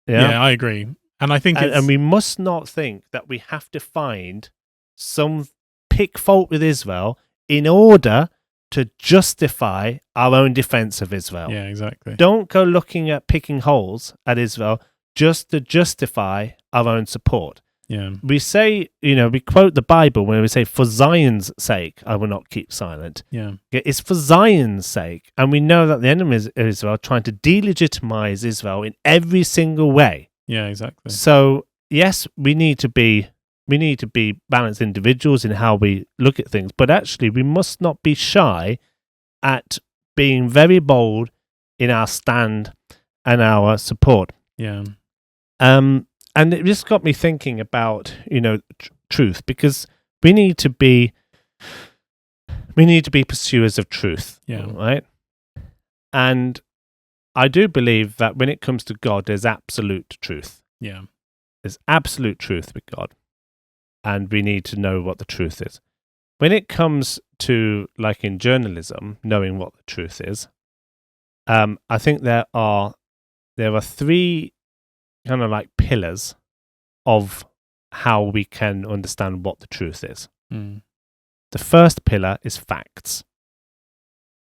I agree. And I think and we must not think that we have to find some pick fault with Israel in order to justify our own defense of Israel. Yeah, exactly. Don't go looking at picking holes at Israel just to justify our own support. Yeah. We say, we quote the Bible when we say, for Zion's sake, I will not keep silent. Yeah. It's for Zion's sake. And we know that the enemies of Israel are trying to delegitimize Israel in every single way. Yeah, exactly. So, yes, we need to be balanced individuals in how we look at things, but actually we must not be shy at being very bold in our stand and our support. Yeah. And it just got me thinking about, truth, because we need to be pursuers of truth, right? And I do believe that when it comes to God, there's absolute truth. Yeah. There's absolute truth with God. And we need to know what the truth is. When it comes to, like in journalism, knowing what the truth is, I think there are three kind of like pillars of how we can understand what the truth is. Mm. The first pillar is facts.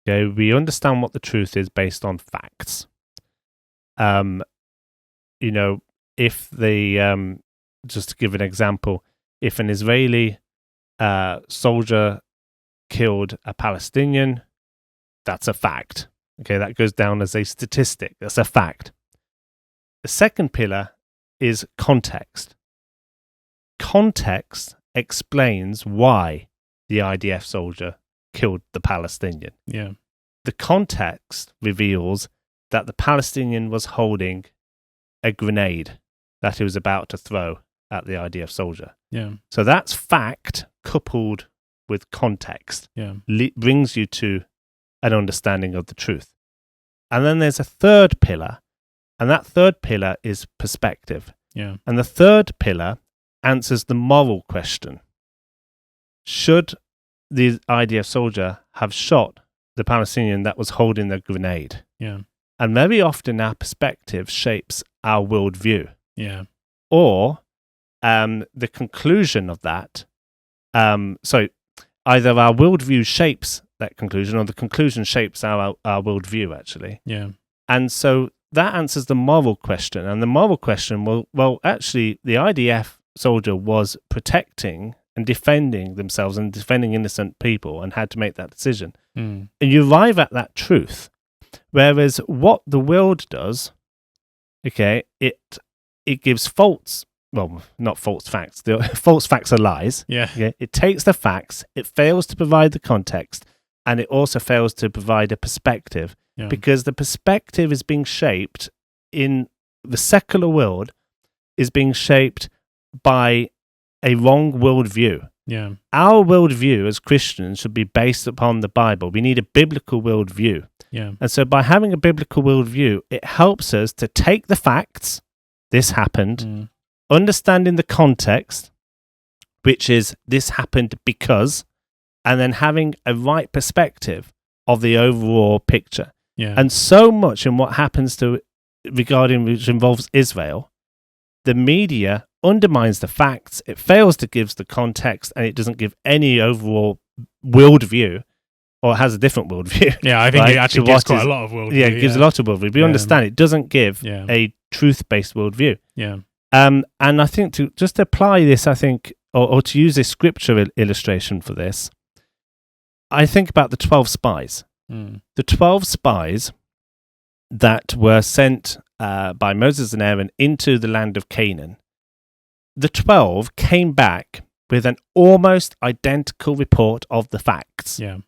Okay, we understand what the truth is based on facts. If the just to give an example, if an Israeli soldier killed a Palestinian, that's a fact. Okay, that goes down as a statistic. That's a fact. The second pillar is context. Context explains why the IDF soldier killed the Palestinian. Yeah. The context reveals that the Palestinian was holding a grenade that he was about to throw at the IDF soldier. Yeah. So that's fact coupled with context. Yeah. Brings you to an understanding of the truth. And then there's a third pillar, and that third pillar is perspective. Yeah. And the third pillar answers the moral question. Should the IDF soldier have shot the Palestinian that was holding the grenade? Yeah. And very often our perspective shapes our worldview. Yeah. Or the conclusion of that. So either our worldview shapes that conclusion, or the conclusion shapes our worldview, actually. Yeah. And so that answers the moral question. And the moral question, well, actually, the IDF soldier was protecting and defending themselves and defending innocent people and had to make that decision. Mm. And you arrive at that truth. Whereas what the world does, okay, it gives not false facts. The false facts are lies. Yeah. Okay? It takes the facts, it fails to provide the context, and it also fails to provide a perspective. Yeah. Because the perspective is being shaped in the secular world, is being shaped by a wrong worldview. Yeah. Our worldview as Christians should be based upon the Bible. We need a biblical worldview. Yeah. And so by having a biblical worldview, it helps us to take the facts, this happened, understanding the context, which is this happened because, and then having a right perspective of the overall picture. Yeah. And so much in what happens which involves Israel, the media undermines the facts, it fails to give the context, and it doesn't give any overall worldview, or has a different worldview. Yeah, I think it actually gives quite a lot of worldview. Yeah, it gives a lot of worldview. We understand it doesn't give a truth-based worldview. Yeah. And I think to just apply this, or to use a scripture illustration for this, I think about the 12 spies. Mm. The 12 spies that were sent by Moses and Aaron into the land of Canaan. The 12 came back with an almost identical report of the facts. Yeah.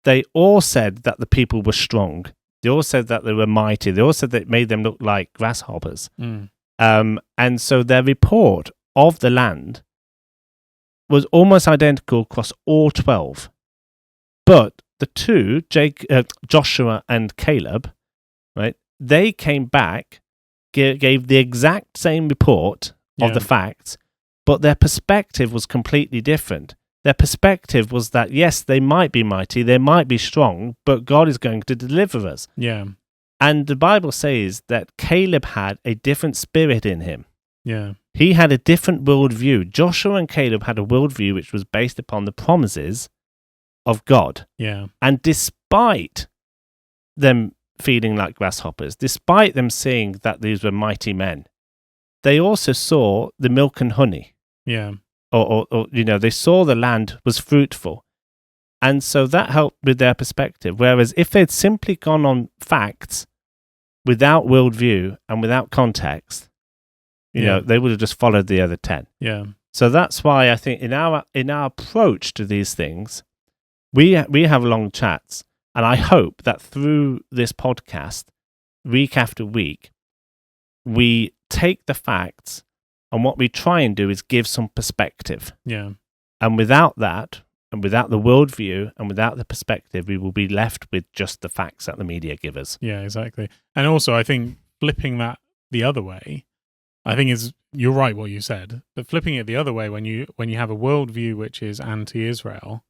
They all said that the people were strong. They all said that they were mighty. They all said that it made them look like grasshoppers. Mm. And so their report of the land was almost identical across all 12. But the two, Joshua and Caleb, right, they came back, gave the exact same report of the facts, but their perspective was completely different. Their perspective was that, yes, they might be mighty, they might be strong, but God is going to deliver us. Yeah. And the Bible says that Caleb had a different spirit in him. Yeah. He had a different worldview. Joshua and Caleb had a worldview which was based upon the promises of God. Yeah. And despite them feeling like grasshoppers, despite them seeing that these were mighty men, they also saw the milk and honey. Yeah. Or they saw the land was fruitful. And so that helped with their perspective. Whereas if they'd simply gone on facts without worldview and without context, they would have just followed the other 10. Yeah. So that's why I think in our approach to these things, we have long chats, and I hope that through this podcast, week after week, we take the facts, and what we try and do is give some perspective. Yeah. And without that, and without the worldview, and without the perspective, we will be left with just the facts that the media give us. Yeah, exactly. And also, I think flipping that the other way, I think you're right what you said, but flipping it the other way, when you have a worldview which is anti-Israel,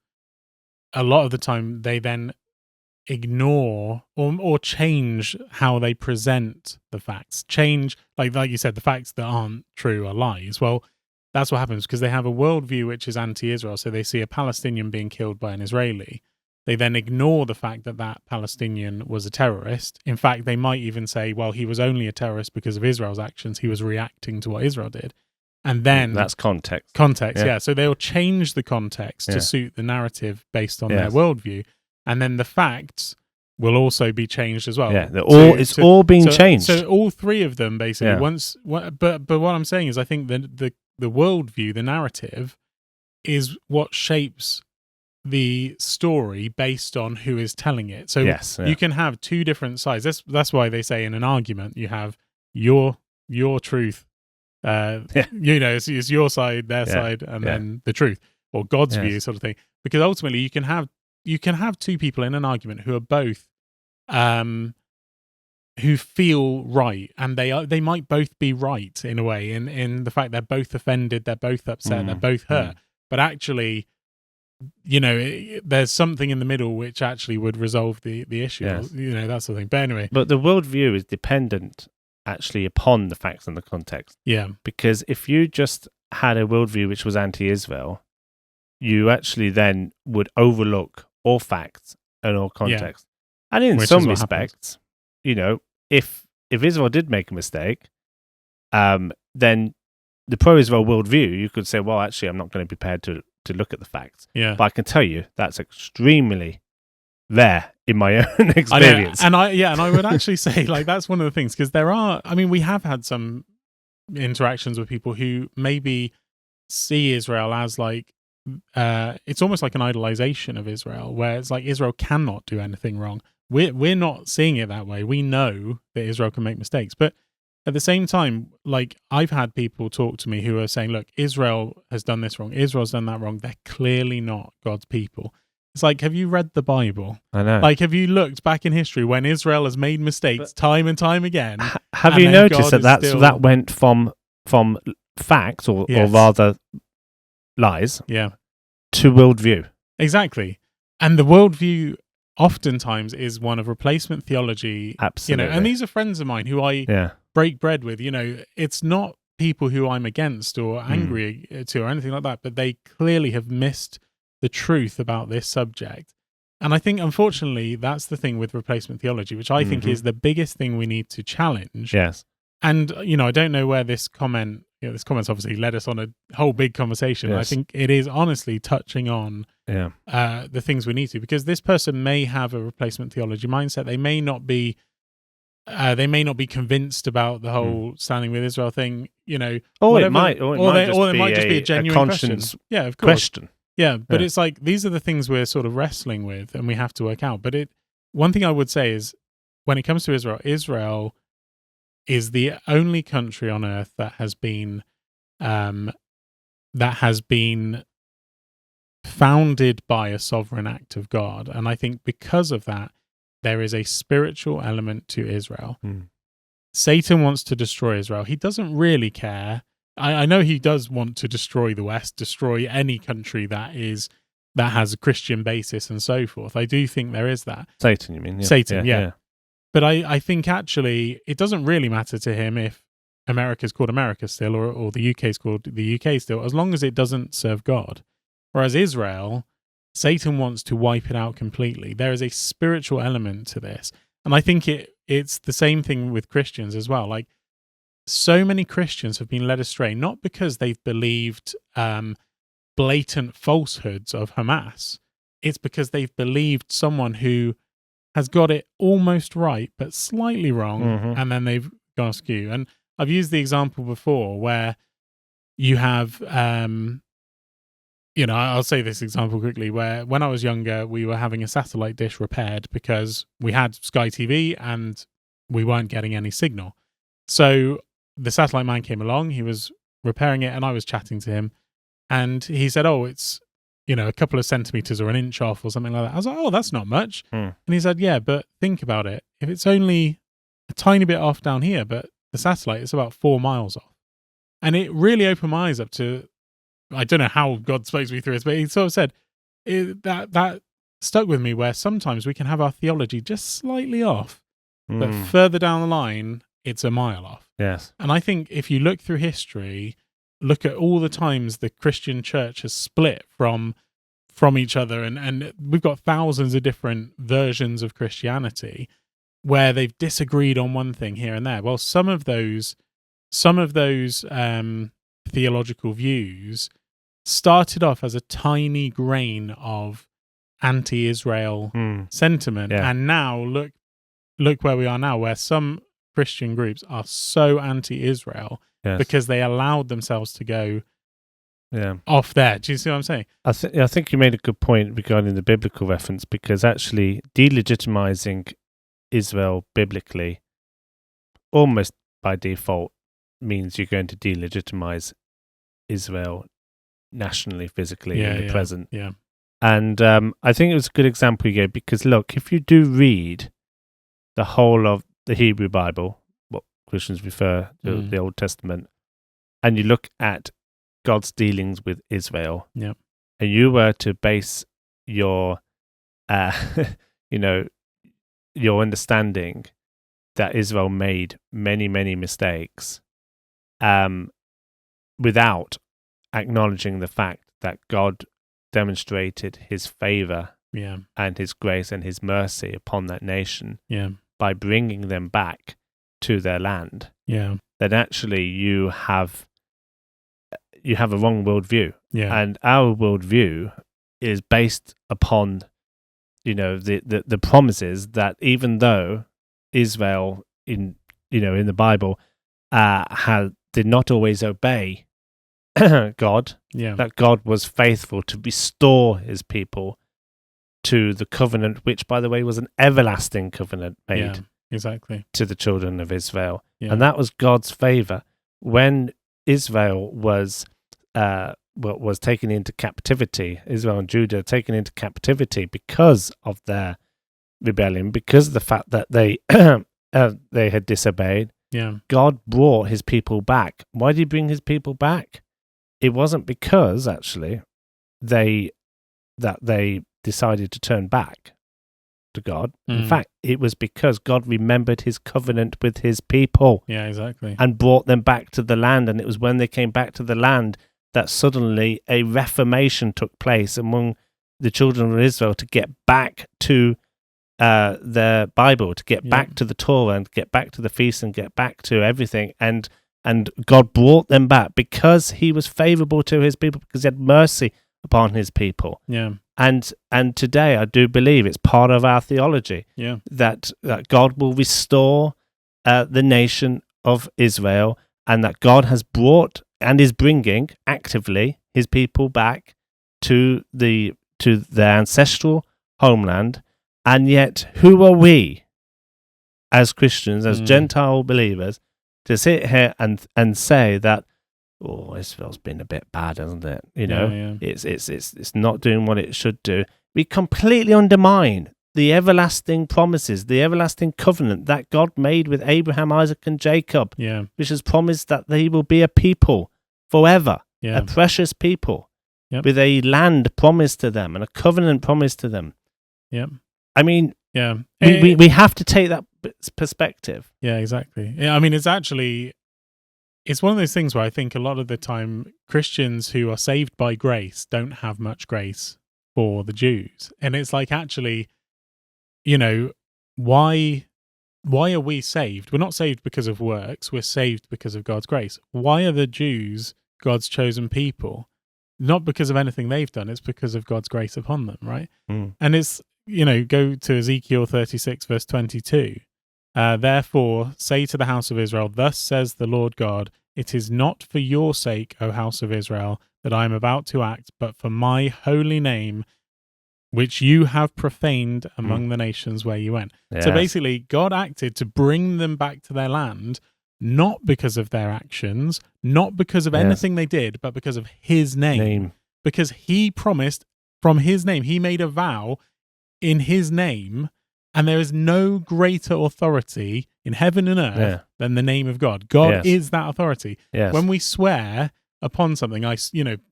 a lot of the time they then ignore or change how they present the facts. Change, like you said, the facts that aren't true are lies. Well, that's what happens because they have a worldview which is anti-Israel. So they see a Palestinian being killed by an Israeli. They then ignore the fact that Palestinian was a terrorist. In fact, they might even say, well, he was only a terrorist because of Israel's actions. He was reacting to what Israel did. And then... That's context. Context, yeah. So they'll change the context to suit the narrative based on their worldview. And then the facts will also be changed as well. Yeah, it's all being changed. So all three of them, basically, but what I'm saying is I think the worldview, the narrative, is what shapes the story based on who is telling it. So you can have two different sides. That's why they say in an argument you have your truth. It's your side, their side, and then the truth or God's view, sort of thing. Because ultimately, you can have two people in an argument who are both who feel right, and they might both be right in a way, in the fact they're both offended, they're both upset, they're both hurt, but actually, there's something in the middle which actually would resolve the issue, that sort of thing. But anyway, but the worldview is dependent actually upon the facts and the context. Yeah, because if you just had a worldview which was anti-Israel, you actually then would overlook all facts and all context. And in some respects, if Israel did make a mistake, then the pro-Israel worldview, you could say, well, actually, I'm not going to be prepared to look at the facts. Yeah. But I can tell you that's extremely rare in my own experience. And I would actually say, that's one of the things, because we have had some interactions with people who maybe see Israel as it's almost like an idolization of Israel, where it's like Israel cannot do anything wrong. We're not seeing it that way. We know that Israel can make mistakes, but at the same time, I've had people talk to me who are saying, look, Israel has done this wrong, Israel's done that wrong, they're clearly not God's people. It's like, have you read the Bible? I know. Have you looked back in history when Israel has made mistakes time and time again? Have you noticed that went from facts or rather lies to worldview? Exactly. And the worldview oftentimes is one of replacement theology. Absolutely. And these are friends of mine who I break bread with. It's not people who I'm against or angry to or anything like that, but they clearly have missed the truth about this subject. And I think, unfortunately, that's the thing with replacement theology, which I think is the biggest thing we need to challenge. Yes. And, I don't know where this comment, this comment's obviously led us on a whole big conversation. Yes. I think it is honestly touching on the things we need to, because this person may have a replacement theology mindset. They may not be convinced about the whole standing with Israel thing, Or it might just be a genuine conscience question. Yeah, of course. Question. Yeah, but it's like, these are the things we're sort of wrestling with and we have to work out. But one thing I would say is, when it comes to Israel is the only country on earth that has been founded by a sovereign act of God. And I think because of that, there is a spiritual element to Israel. Satan wants to destroy Israel. He doesn't really care. I know he does want to destroy the West, destroy any country that has a Christian basis and so forth. I do think there is that. Satan, you mean? Yeah. Satan, yeah. But I think actually it doesn't really matter to him if America's called America still or the UK's called the UK still, as long as it doesn't serve God. Whereas Israel, Satan wants to wipe it out completely. There is a spiritual element to this. And I think it's the same thing with Christians as well. Like, so many Christians have been led astray, not because they've believed blatant falsehoods of Hamas. It's because they've believed someone who has got it almost right, but slightly wrong, and then they've gone askew. And I've used the example before where you have, I'll say this example quickly, where when I was younger, we were having a satellite dish repaired because we had Sky TV and we weren't getting any signal. So the satellite man came along, he was repairing it, and I was chatting to him, and he said, oh, it's, a couple of centimeters or an inch off or something like that. I was like, oh, that's not much. And he said, yeah, but think about it. If it's only a tiny bit off down here, but the satellite is about 4 miles off. And it really opened my eyes up to, I don't know how God spoke to me through this, but he sort of said, that stuck with me, where sometimes we can have our theology just slightly off, but further down the line, it's a mile off. Yes. And I think if you look through history, look at all the times the Christian church has split from each other, and we've got thousands of different versions of Christianity where they've disagreed on one thing here and there. Well, some of those theological views started off as a tiny grain of anti-Israel sentiment, and now look where we are now, where some Christian groups are so anti-Israel because they allowed themselves to go off there. Do you see what I'm saying? I think you made a good point regarding the biblical reference, because actually delegitimizing Israel biblically almost by default means you're going to delegitimize Israel nationally, physically in the present. Yeah. And I think it was a good example you gave, because look, if you do read the whole of the Hebrew Bible, what Christians refer to the Old Testament, and you look at God's dealings with Israel, and you were to base your, your understanding that Israel made many, many mistakes, without acknowledging the fact that God demonstrated his favor and his grace and his mercy upon that nation by bringing them back to their land, then actually you have a wrong worldview. And our worldview is based upon, the promises that even though Israel in the Bible did not always obey God, that God was faithful to restore his people to the covenant, which, by the way, was an everlasting covenant made to the children of Israel. And that was God's favor. When Israel was taken into captivity, Israel and Judah taken into captivity because of their rebellion, because of the fact that they had disobeyed, God brought his people back. Why did he bring his people back? It wasn't because actually they decided to turn back to God. In fact, it was because God remembered his covenant with his people. And brought them back to the land. And it was when they came back to the land that suddenly a reformation took place among the children of Israel to get back to their Bible, to get back to the Torah, and get back to the feast, and get back to everything. And God brought them back because he was favorable to his people, because he had mercy upon his people. And today I do believe it's part of our theology that God will restore the nation of Israel, and that God has brought and is bringing actively his people back to their ancestral homeland. And yet, who are we as Christians, as Gentile believers, to sit here and say that, oh, Israel's been a bit bad, hasn't it? You know, it's not doing what it should do. We completely undermine the everlasting promises, the everlasting covenant that God made with Abraham, Isaac, and Jacob, which has promised that they will be a people forever, a precious people, with a land promised to them and a covenant promised to them. I mean, we have to take that perspective. Yeah, exactly. Yeah, I mean, it's one of those things where I think a lot of the time Christians who are saved by grace don't have much grace for the Jews. And it's like, actually, you know, why are we saved? We're not saved because of works. We're saved because of God's grace. Why are the Jews God's chosen people? Not because of anything they've done. It's because of God's grace upon them, right? And it's, you know, go to Ezekiel 36, verse 22. Therefore, say to the house of Israel, thus says the Lord God, it is not for your sake, O house of Israel, that I am about to act, but for my holy name, which you have profaned among the nations where you went. Yes. So basically, God acted to bring them back to their land, not because of their actions, not because of anything they did, but because of his name. Because he promised from his name, he made a vow in his name, and there is no greater authority in heaven and earth than the name of God. God is that authority. When we swear upon something, I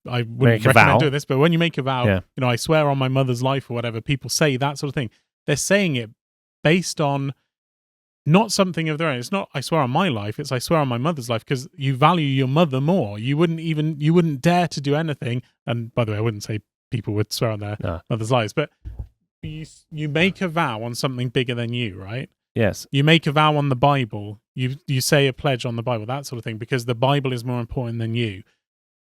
wouldn't recommend doing this, but when you make a vow, you know, I swear on my mother's life or whatever, people say that sort of thing. They're saying it based on not something of their own. It's not, I swear on my life, it's I swear on my mother's life, because you value your mother more. You wouldn't dare to do anything. And by the way, I wouldn't say people would swear on their mother's lives, but you make a vow on something bigger than you, right? Yes. You make a vow on the Bible. You say a pledge on the Bible, that sort of thing, because the Bible is more important than you.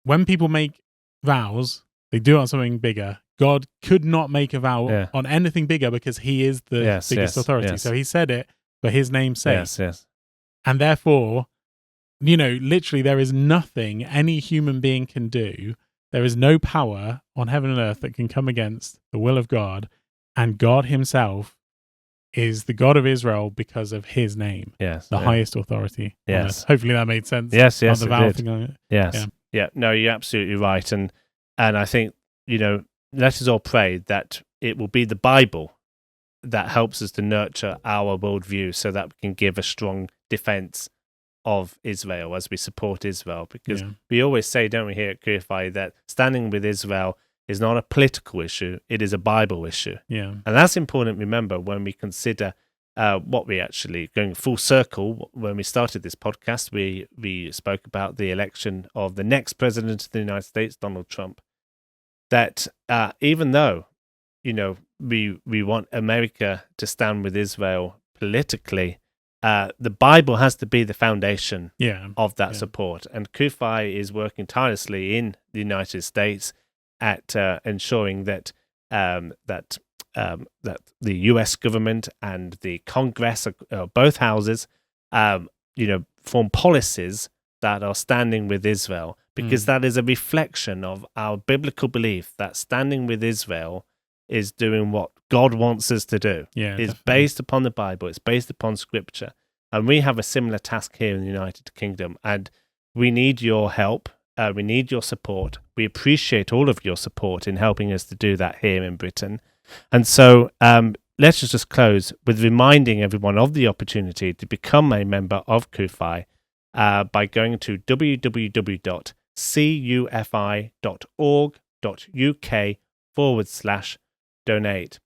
When people make vows, they do it on something bigger. God could not make a vow on anything bigger because he is the biggest authority. Yes. So he said it for his name's sake. Yes. And therefore, you know, literally there is nothing any human being can do. There is no power on heaven and earth that can come against the will of God. And God himself is the God of Israel because of his name. Yes. The highest authority. Yes. Hopefully that made sense. Yes, on the vow thing on it. Yes. Yeah. No, you're absolutely right. And I think, you know, let us all pray that it will be the Bible that helps us to nurture our worldview so that we can give a strong defense of Israel as we support Israel. Because we always say, don't we, here at CUFI, that standing with Israel is not a political issue, it is a Bible issue. Yeah. And that's important to remember when we consider what we actually, going full circle, when we started this podcast, we spoke about the election of the next president of the United States, Donald Trump, that even though, you know, we want America to stand with Israel politically, the Bible has to be the foundation of that support. And CUFI is working tirelessly in the United States at ensuring that that the U.S. government and the Congress, both houses, you know, form policies that are standing with Israel, because that is a reflection of our biblical belief that standing with Israel is doing what God wants us to do. Yeah, it's based upon the Bible. It's based upon Scripture, and we have a similar task here in the United Kingdom, and we need your help. We need your support. We appreciate all of your support in helping us to do that here in Britain. And so let's just close with reminding everyone of the opportunity to become a member of CUFI by going to www.cufi.org.uk/donate,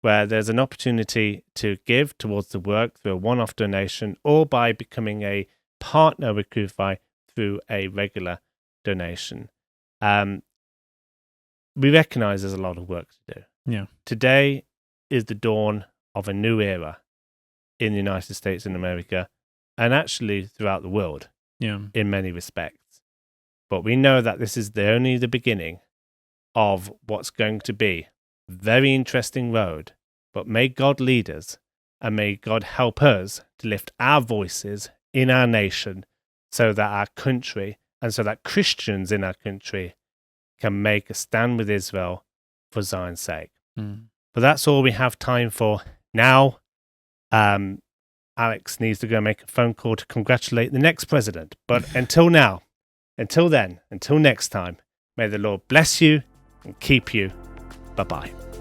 where there's an opportunity to give towards the work through a one-off donation or by becoming a partner with CUFI through a regular donation. We recognize there's a lot of work to do. Yeah. Today is the dawn of a new era in the United States and America, and actually throughout the world, in many respects. But we know that this is only the beginning of what's going to be a very interesting road. But may God lead us, and may God help us to lift our voices in our nation so that our country, and so that Christians in our country can make a stand with Israel for Zion's sake. But that's all we have time for now. Alex needs to go make a phone call to congratulate the next president. But until then, until next time, may the Lord bless you and keep you. Bye-bye.